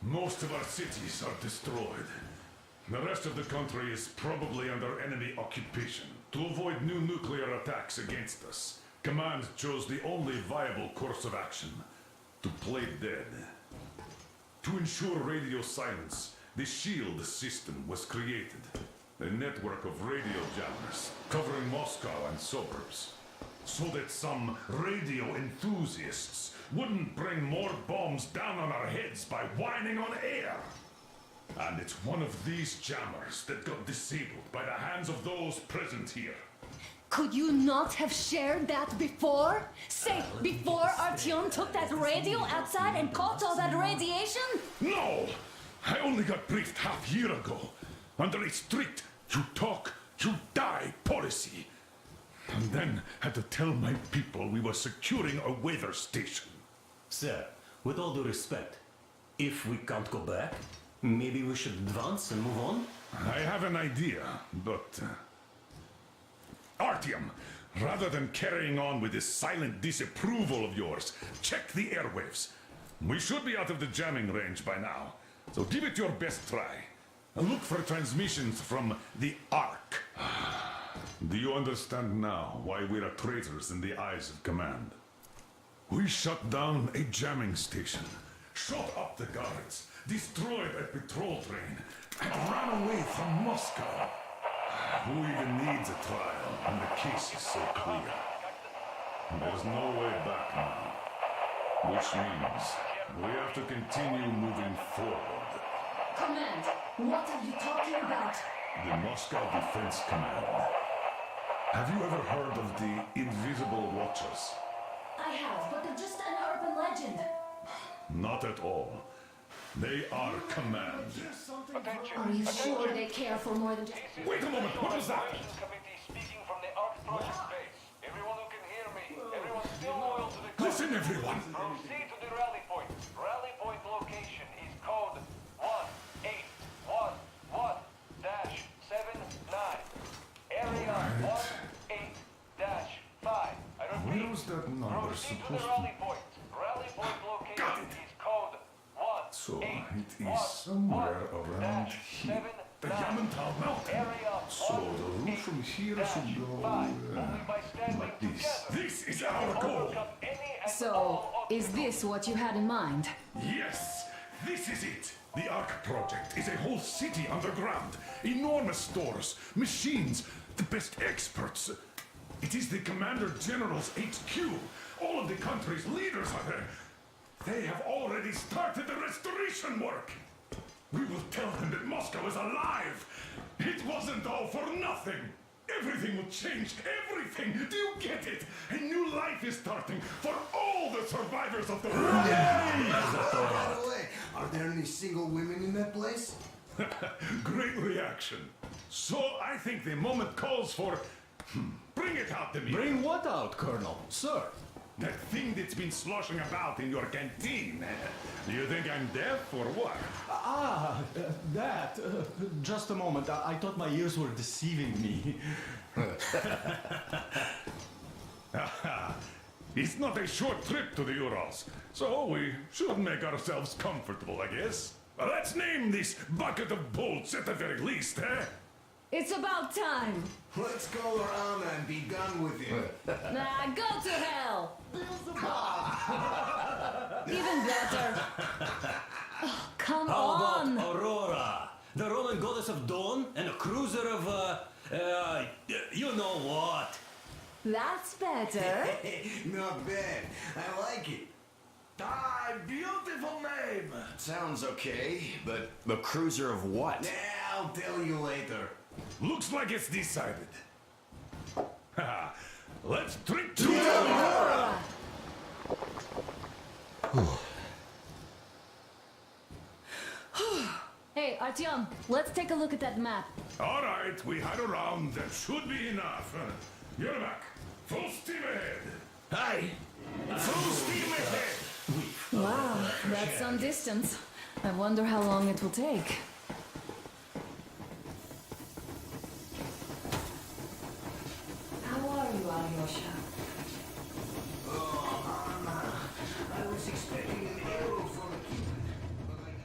Most of our cities are destroyed. The rest of the country is probably under enemy occupation. To avoid new nuclear attacks against us, Command chose the only viable course of action: to play dead. To ensure radio silence, the SHIELD system was created. A network of radio jammers covering Moscow and suburbs. so that some radio enthusiasts wouldn't bring more bombs down on our heads by whining on air. And it's one of these jammers that got disabled by the hands of those present here. Could you not have shared that before? Say, before Artyom took that radio outside and caught all that radiation? No! I only got briefed half year ago, under a strict you talk, you die policy. And then had to tell my people we were securing a weather station. Sir, with all due respect, if we can't go back, maybe we should advance and move on? I have an idea, but... Artyom, rather than carrying on with this silent disapproval of yours, check the airwaves. We should be out of the jamming range by now, so give it your best try. And look for transmissions from the Ark. Do you understand now why we are traitors in the eyes of command? We shut down a jamming station, shot up the guards, destroyed a patrol train, and ran away from Moscow. Who even needs a trial when the case is so clear? There's no way back now. Which means we have to continue moving forward. Command, what are you talking about? The Moscow Defense Command. Have you ever heard of the Invisible Watchers? I have, but they're just an urban legend. Not at all. They are command. Are you sure they care for more than just... Wait a moment, what was that? Committee speaking from the Ark Project base. Everyone who can hear me, everyone still loyal to the... Listen, everyone! Proceed to the rally point. Rally point location is code 1811-79. Area 18-5. I repeat. Where's that number Proceed to supposed the rally point. Rally point location is code 1. So it is somewhere around here. The Yamantau Mountain. So the route from here should go like this. This is our goal. So, is this what you had in mind? Yes, this is it. The Ark Project is a whole city underground. Enormous stores, machines, the best experts. It is the Commander General's HQ. All of the country's leaders are there. They have already started the restoration work. We will tell them that Moscow is alive. It wasn't all for nothing. Everything will change. Everything. Do you get it? A new life is starting for all the survivors of the war. By the way, are there any single women in that place? Great reaction. So I think the moment calls for... Bring it out to me. Bring what out, Colonel? Sir? That thing that's been sloshing about in your canteen. Do you think I'm deaf or what? That. Just a moment. I thought my ears were deceiving me. It's not a short trip to the Urals, so we should make ourselves comfortable, I guess. Well, let's name this bucket of bolts at the very least, eh? It's about time. Let's call her Anna and be done with it. Nah, go to hell. Even better. Oh, come How on. about Aurora, the Roman goddess of dawn and a cruiser of, you know what? That's better. Not bad. I like it. Ah, beautiful name! Sounds okay, but the cruiser of what? Yeah, I'll tell you later. Looks like it's decided. Let's drink to Aurora! Hey, Artyom, let's take a look at that map. All right, we had a round. That should be enough. You're back. Full steam ahead. Aye. Full steam ahead. Wow, that's some distance. I wonder how long it will take. How are you, Alyosha? Oh, Anna. I was expecting an arrow from a Cupid, but I got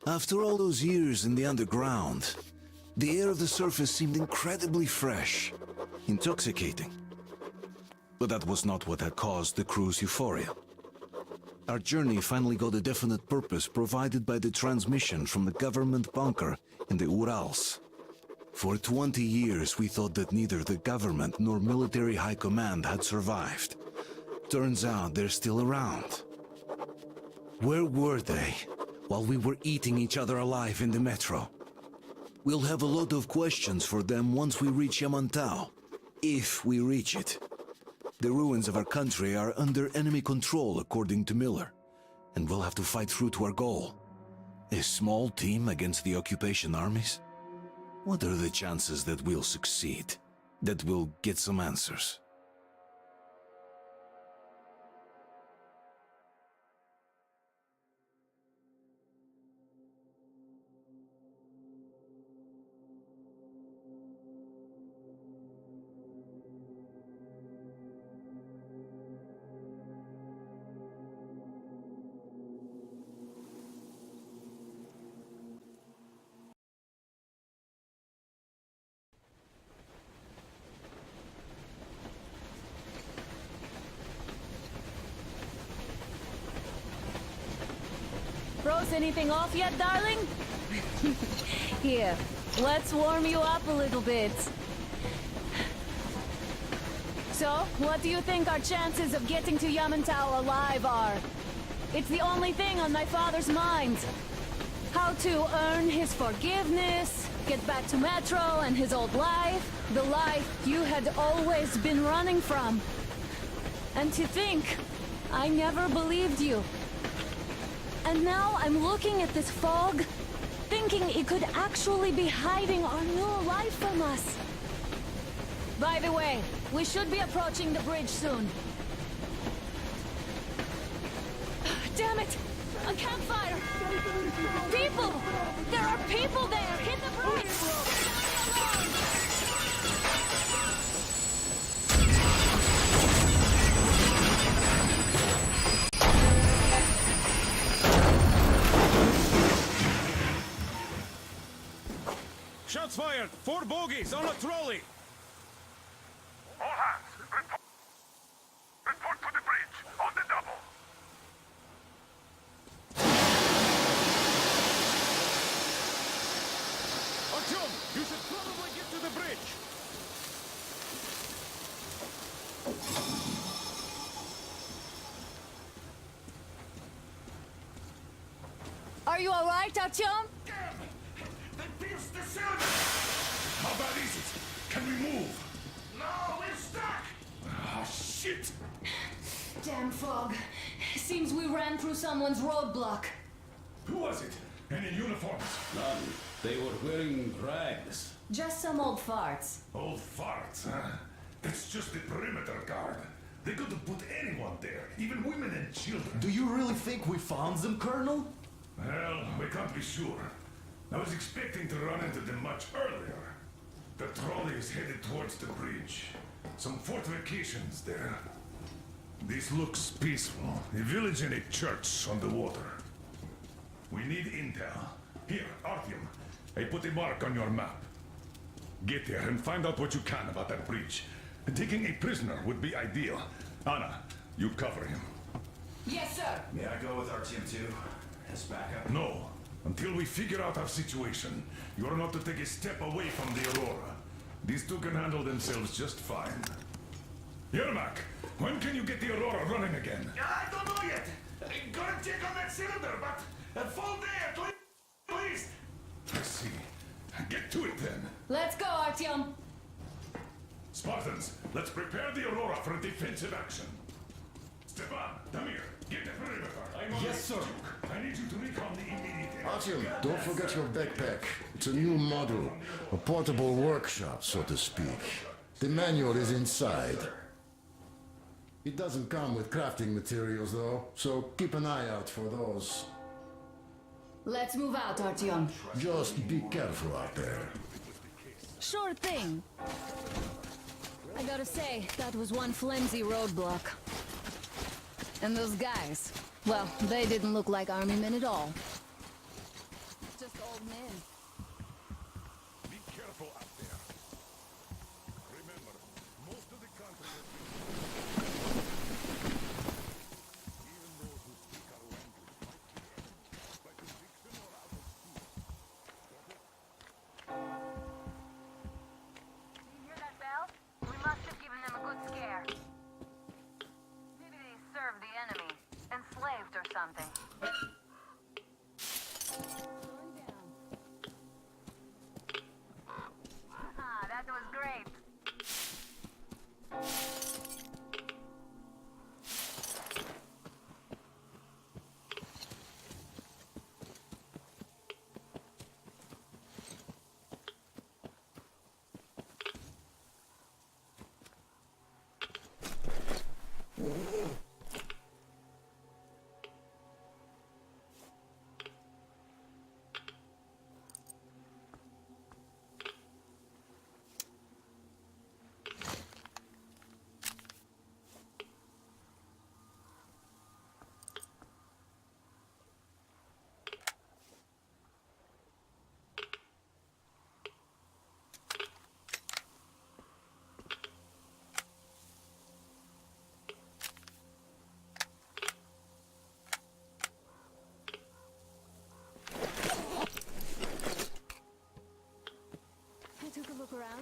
After all those years in the underground, the air of the surface seemed incredibly fresh, intoxicating. But that was not what had caused the crew's euphoria. Our journey finally got a definite purpose provided by the transmission from the government bunker in the Urals. For 20 years, we thought that neither the government nor military high command had survived. Turns out they're still around. Where were they while we were eating each other alive in the metro? We'll have a lot of questions for them once we reach Yamantau, if we reach it. The ruins of our country are under enemy control, according to Miller, and we'll have to fight through to our goal. A small team against the occupation armies? What are the chances that we'll succeed? That we'll get some answers? Froze anything off yet, darling? Here, let's warm you up a little bit. So, what do you think our chances of getting to Yamantau alive are? It's the only thing on my father's mind. How to earn his forgiveness, get back to Metro and his old life, the life you had always been running from. And to think, I never believed you. And now I'm looking at this fog, thinking it could actually be hiding our new life from us. By the way, we should be approaching the bridge soon. Damn it! A campfire! People! There are people there! Hit the brakes! Shots fired! 4 bogies on a trolley! All hands, report to the bridge, on the double. Artyom, you should probably get to the bridge! Are you alright, Artyom? How bad is it? Can we move? No, we're stuck! Ah, shit! Damn fog. Seems we ran through someone's roadblock. Who was it? Any uniforms? None. They were wearing rags. Just some old farts. Old farts, huh? That's just the perimeter guard. They could have put anyone there, even women and children. Do you really think we found them, Colonel? Well, we can't be sure. I was expecting to run into them much earlier. The trolley is headed towards the bridge. Some fortifications there. This looks peaceful. A village and a church on the water. We need intel. Here, Artyom. I put a mark on your map. Get there and find out what you can about that bridge. Taking a prisoner would be ideal. Anna, you cover him. Yes, sir. May I go with Artyom too? As backup? No. Until we figure out our situation, you are not to take a step away from the Aurora. These two can handle themselves just fine. Yermak, when can you get the Aurora running again? I don't know yet. Gonna check on that cylinder, but a full day at least. I see. Get to it then. Let's go, Artyom. Spartans, let's prepare the Aurora for a defensive action. Stepan, Damir, get the perimeter. Yes, sir. I need you to recon the immediate area. Artyom, don't forget your backpack. It's a new model. A portable workshop, so to speak. The manual is inside. It doesn't come with crafting materials, though, so keep an eye out for those. Let's move out, Artyom. Just be careful out there. Sure thing. I gotta say, that was one flimsy roadblock. And those guys, well, they didn't look like army men at all. Just old men. Be careful out there. Remember, most of the country has been... Even those who speak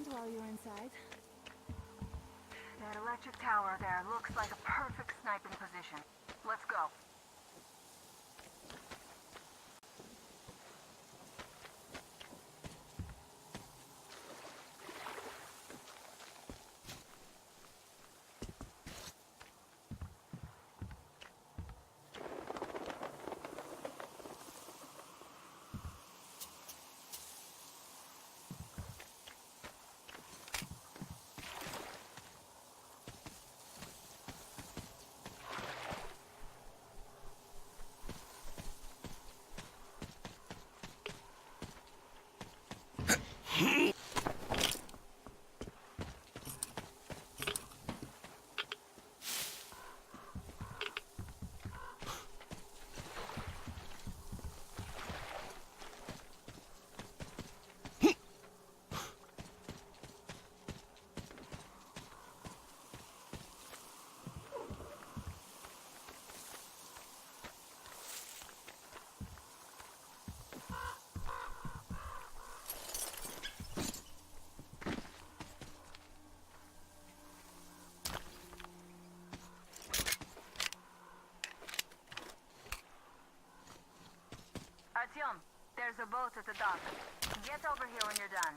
around while you're inside. That electric tower there looks like a perfect sniping position. Let's go. Artyom, there's a boat at the dock. Get over here when you're done.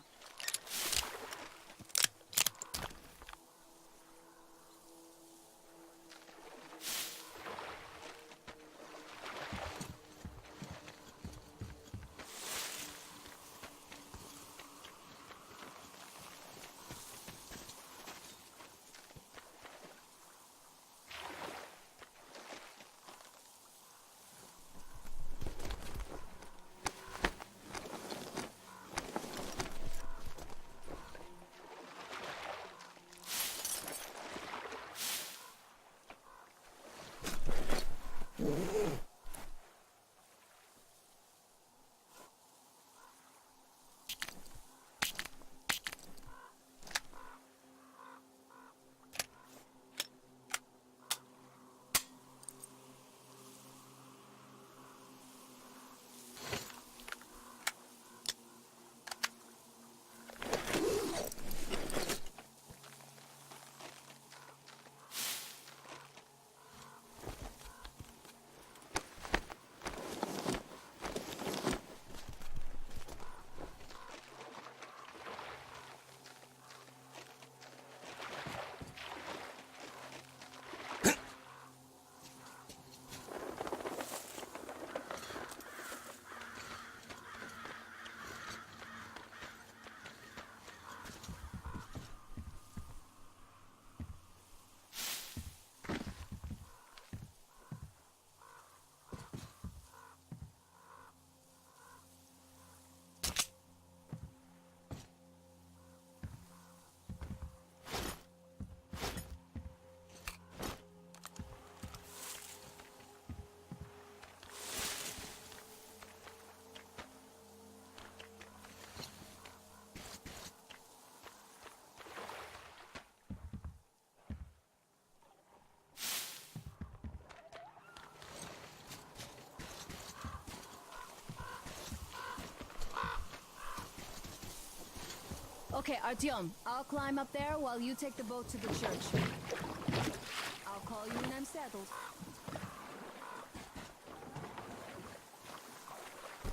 Okay, Artyom, I'll climb up there while you take the boat to the church. I'll call you when I'm settled.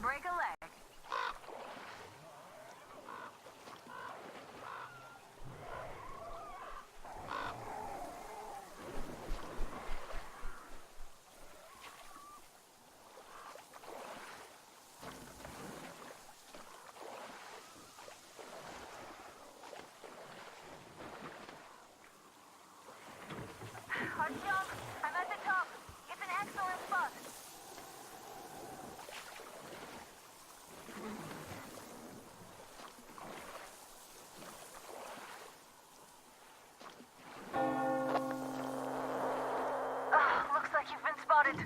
Break a leg. Artyom, I'm at the top. It's an excellent spot. Looks like you've been spotted.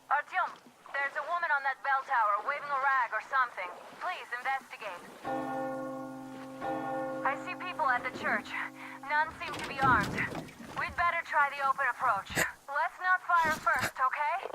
Artyom, there's a woman on that bell tower waving a rag or something. Please investigate. I see people at the church. None seem to be armed. We'd better try the open approach. Let's not fire first, okay?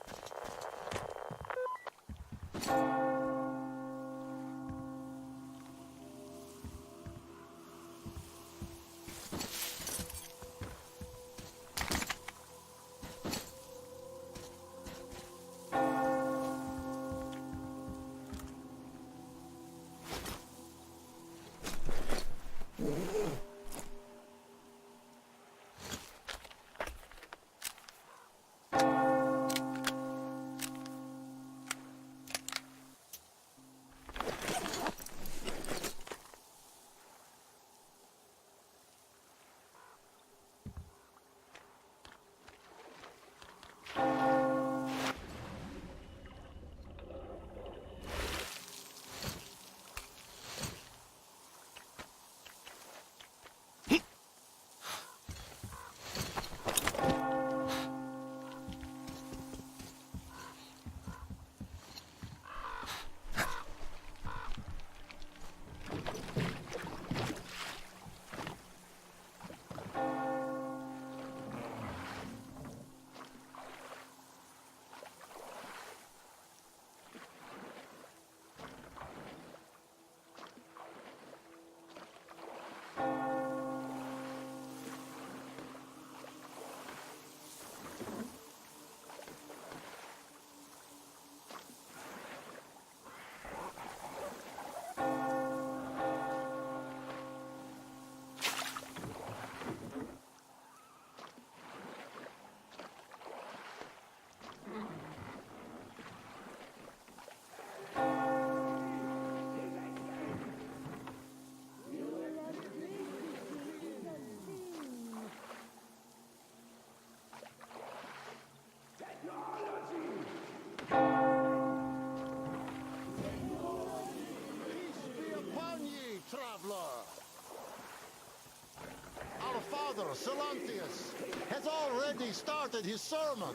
Silanthius, has already started his sermon.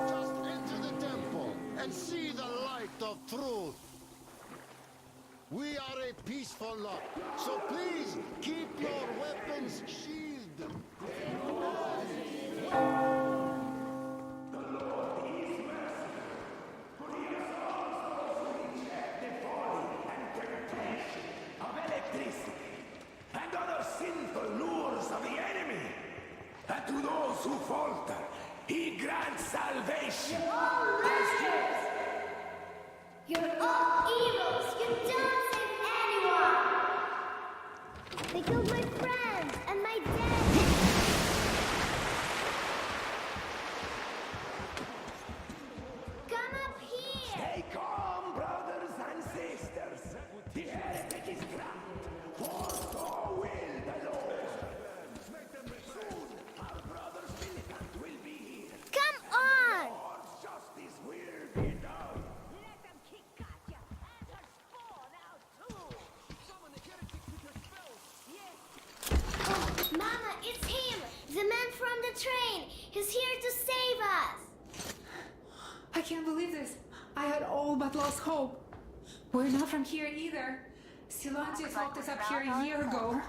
Just enter the temple and see the light of truth. We are a peaceful lot, so please keep your weapons sheathed. Of electricity and other sinful lures of the enemy. And to those who falter, he grants salvation. You're all evils! You don't save anyone! They killed my friends and my dad! Come up here! Stay calm, brothers and sisters. The heretic is trapped, for so will the Lord. Soon, our brothers militant will be here. Come on! Lord's justice will be done. Let them kick Katya and her spawn out too! Summon the heretic with your spells! Yes! Oh, Mama, it's him! The man from the train! He's here to save us! I can't believe this. I had all but lost hope. We're not from here either. Silantius locked us up here a year ago.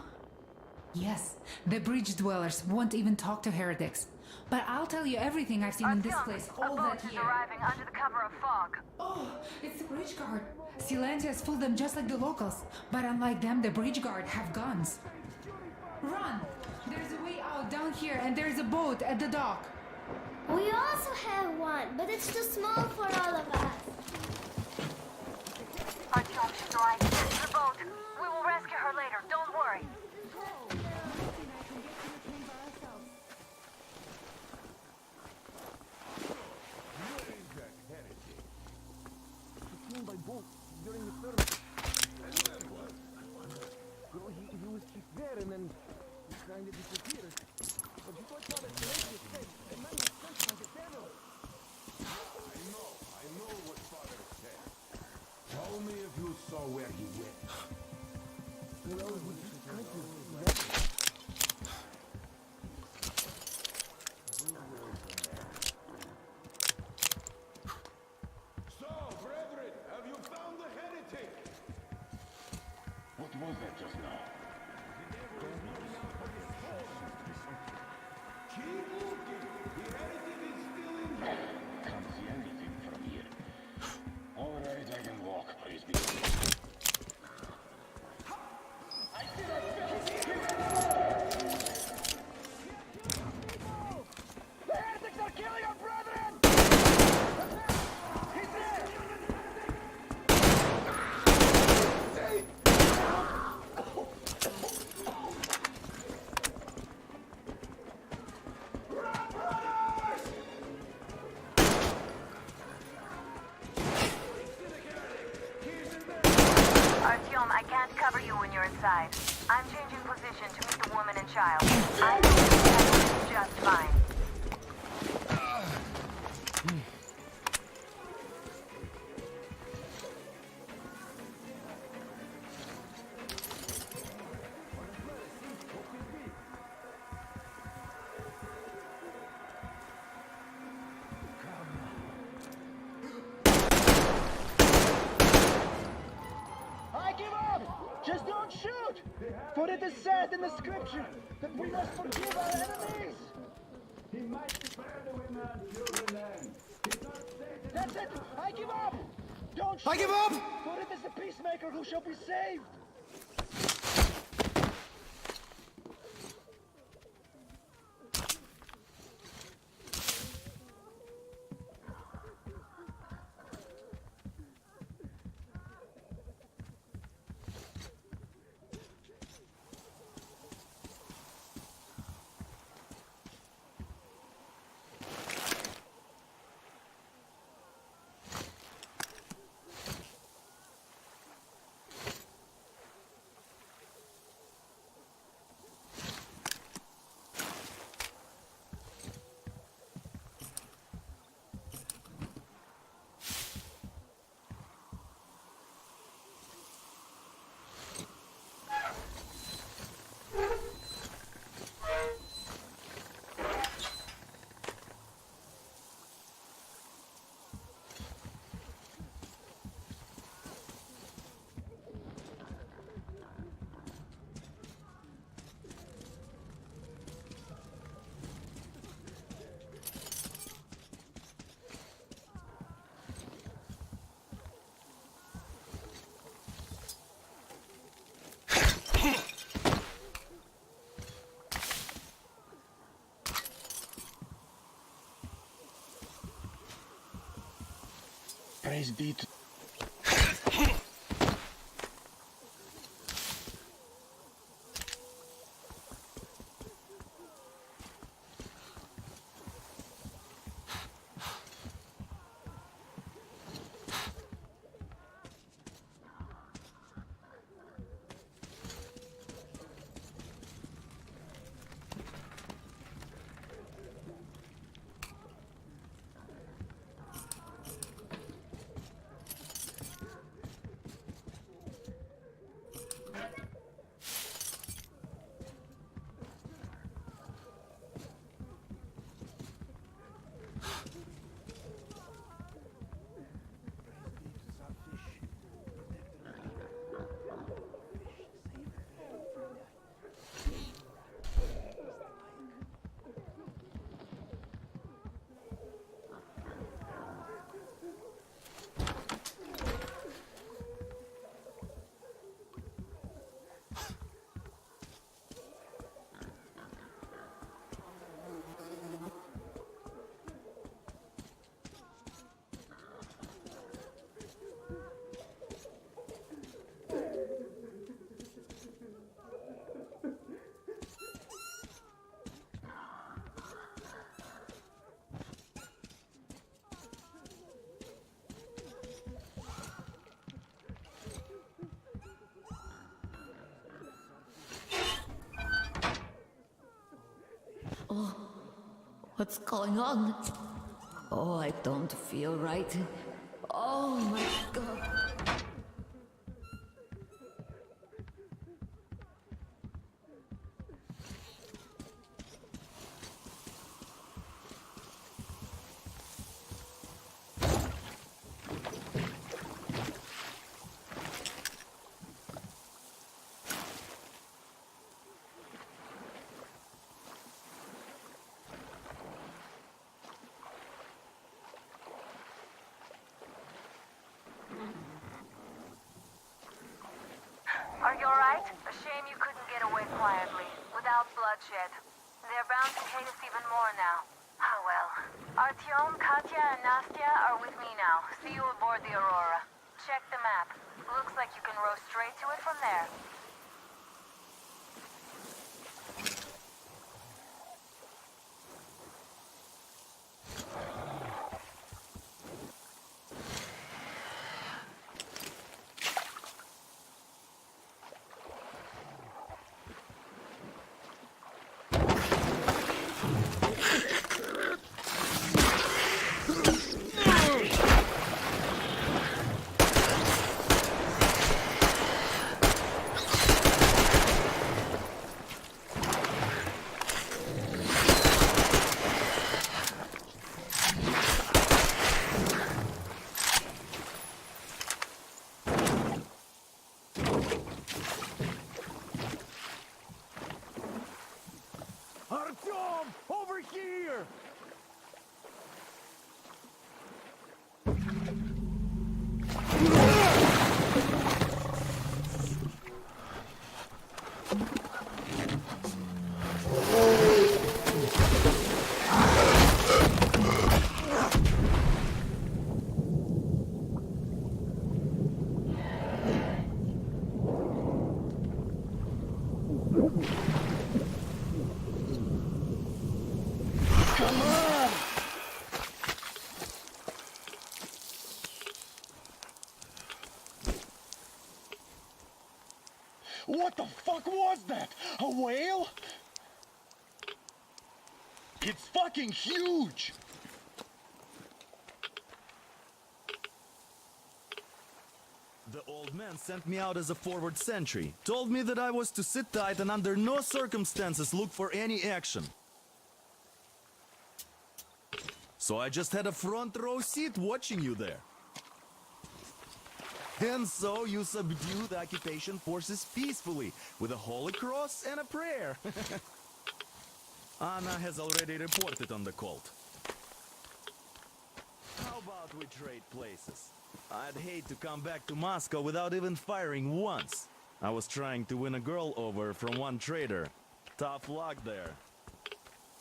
Yes, the bridge dwellers won't even talk to heretics. But I'll tell you everything I've seen in this place all that year. Arriving under the cover of fog. Oh, it's the bridge guard. Silantius fooled them just like the locals. But unlike them, the bridge guard have guns. Run! There's a way out down here and there's a boat at the dock. We also have one, but it's too small for all of us. Artyom, she's right. The boat. We will rescue her later. Don't worry. By boat during the service. And then what? He was there and then he kind of disappeared. But you thought that Silantius said, and man was sent by the terror. I know what Father said. Tell me if you saw where he went. Well, we just tried to do that. So, brethren, have you found the heretic? What was that just now? Keep looking. The heretic is still in here. Can't see anything from here. All right, I can walk. Praise be. The heretics are killing our brethren! He's there! Artyom, I can't cover you when you're inside. I'm changing position to meet the woman and child. I know this just fine. I give up! Just don't shoot! For it is said in the scripture that we must forgive our enemies! He might spare the women and children then. That's it! I give up! Don't shoot! I give up! For it is the peacemaker who shall be saved! this deed. Oh, what's going on? Oh, I don't feel right. Oh my god. Are you alright? A shame you couldn't get away quietly, without bloodshed. They're bound to hate us even more now. Ah well. Artyom, Katya, and Nastya are with me now. See you aboard the Aurora. Check the map. Looks like you can row straight to it from there. Artyom! Over here! Come on! What the fuck was that? A whale? It's fucking huge! The old man sent me out as a forward sentry. Told me that I was to sit tight and under no circumstances look for any action. So I just had a front row seat watching you there. And so you subdue the occupation forces peacefully, with a holy cross and a prayer. Anna has already reported on the cult. How about we trade places? I'd hate to come back to Moscow without even firing once. I was trying to win a girl over from one trader. Tough luck there.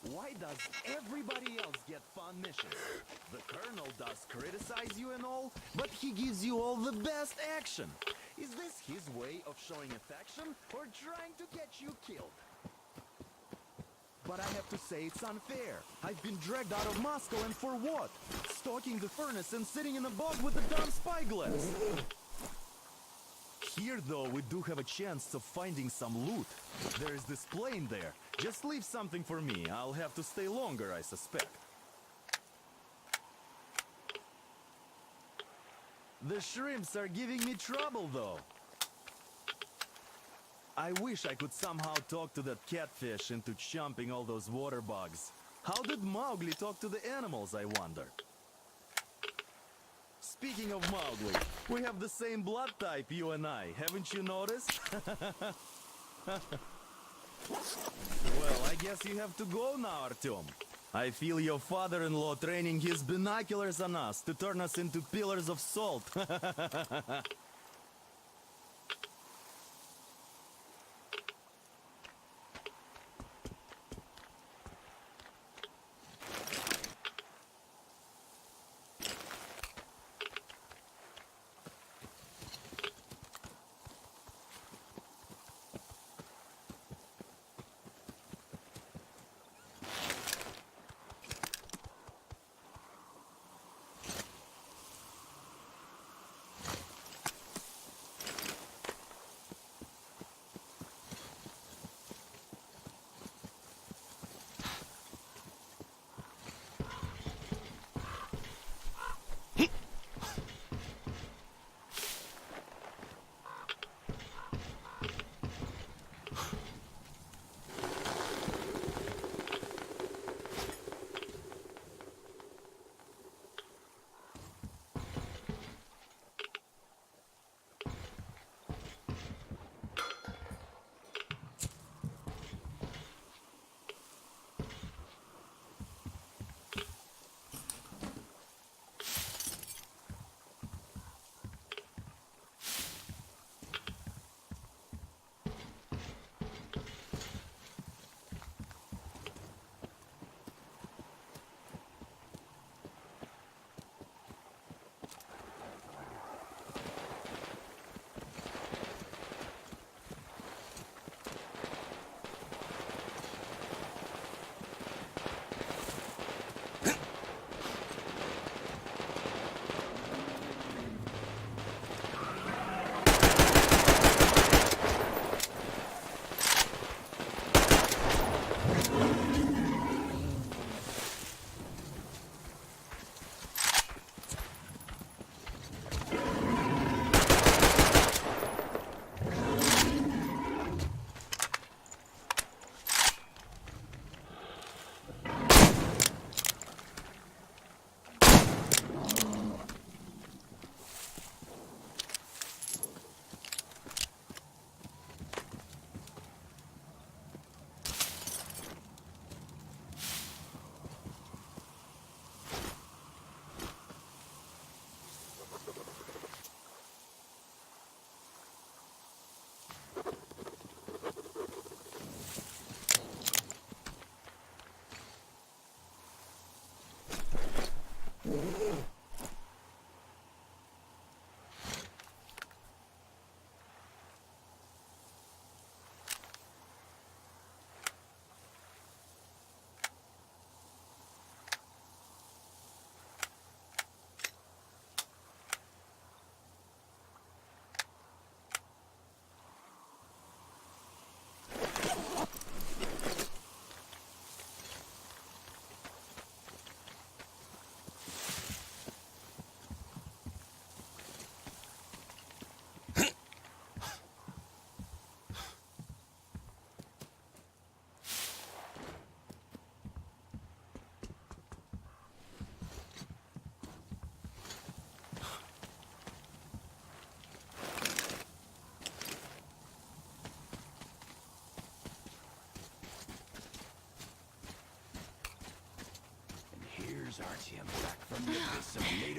Why does everybody else get fun missions? The Colonel does criticize you and all, but he gives you all the best action. Is this his way of showing affection or trying to get you killed? But I have to say it's unfair. I've been dragged out of Moscow, and for what? Stalking the furnace and sitting in a bog with a dumb spyglass. Here, though, we do have a chance of finding some loot. There is this plane there. Just leave something for me. I'll have to stay longer, I suspect. The shrimps are giving me trouble, though. I wish I could somehow talk to that catfish into chomping all those water bugs. How did Mowgli talk to the animals, I wonder? Speaking of Mowgli, we have the same blood type, you and I. Haven't you noticed? Well, I guess you have to go now, Artyom. I feel your father-in-law training his binoculars on us to turn us into pillars of salt.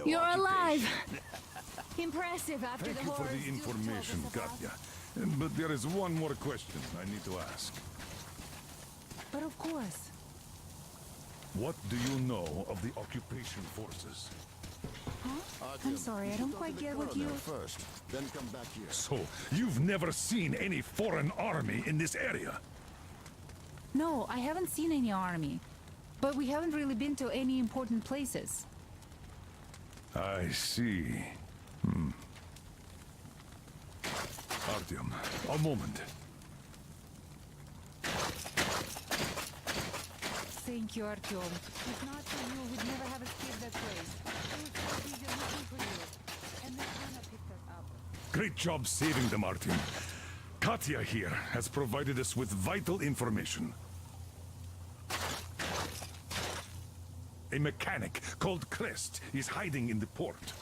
You're alive! Impressive after Thank the you for horrors the you told information, us about. Katya. But there is one more question I need to ask. But of course. What do you know of the occupation forces? I'm sorry, I don't quite get what you... First, then come back here. So, you've never seen any foreign army in this area? No, I haven't seen any army. But we haven't really been to any important places. I see. Artyom, a moment. Thank you, Artyom. If not for you, we'd never have escaped that place. We were so busy looking for you. And then Anna picked us up. Great job saving them, Artyom. Katya here has provided us with vital information. A mechanic called Crest is hiding in the port.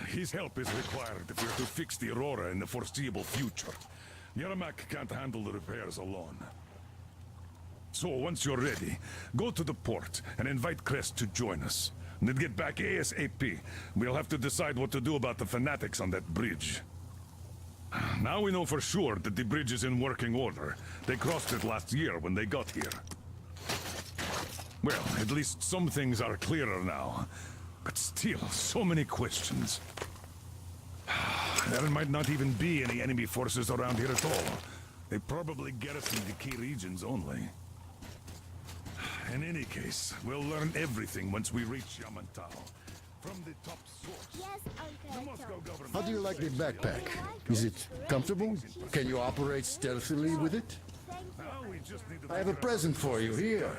His help is required if we're to fix the Aurora in the foreseeable future. Yermak can't handle the repairs alone. So, once you're ready, go to the port and invite Crest to join us. And then get back ASAP. We'll have to decide what to do about the fanatics on that bridge. Now we know for sure that the bridge is in working order. They crossed it last year when they got here. Well, at least some things are clearer now. But still, so many questions. There might not even be any enemy forces around here at all. They probably garrison the key regions only. In any case, we'll learn everything once we reach Yamantau. From the top source. Yes, The Moscow government... How do you like the backpack? Is it comfortable? Can you operate stealthily with it? Now we just need to I have a present for you here.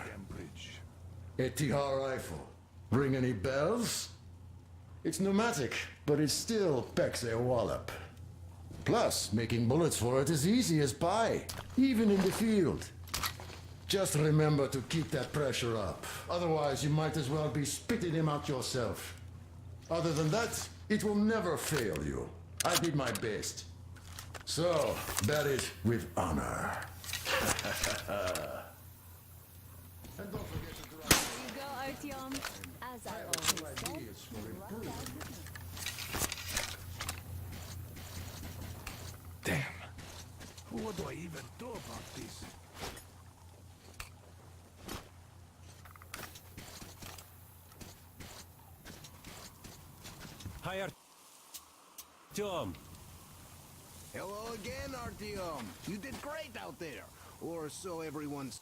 A Tihar rifle. Ring any bells? It's pneumatic, but it still packs a wallop. Plus, making bullets for it is easy as pie, even in the field. Just remember to keep that pressure up. Otherwise, you might as well be spitting him out yourself. Other than that, it will never fail you. I did my best. So, bear it with honor. And don't forget to drop... Here you go, Artyom. As I always said, ideas for improvement. Damn. What do I even do about this? Hi, Artyom. Hello again, Artyom. You did great out there. Or so everyone's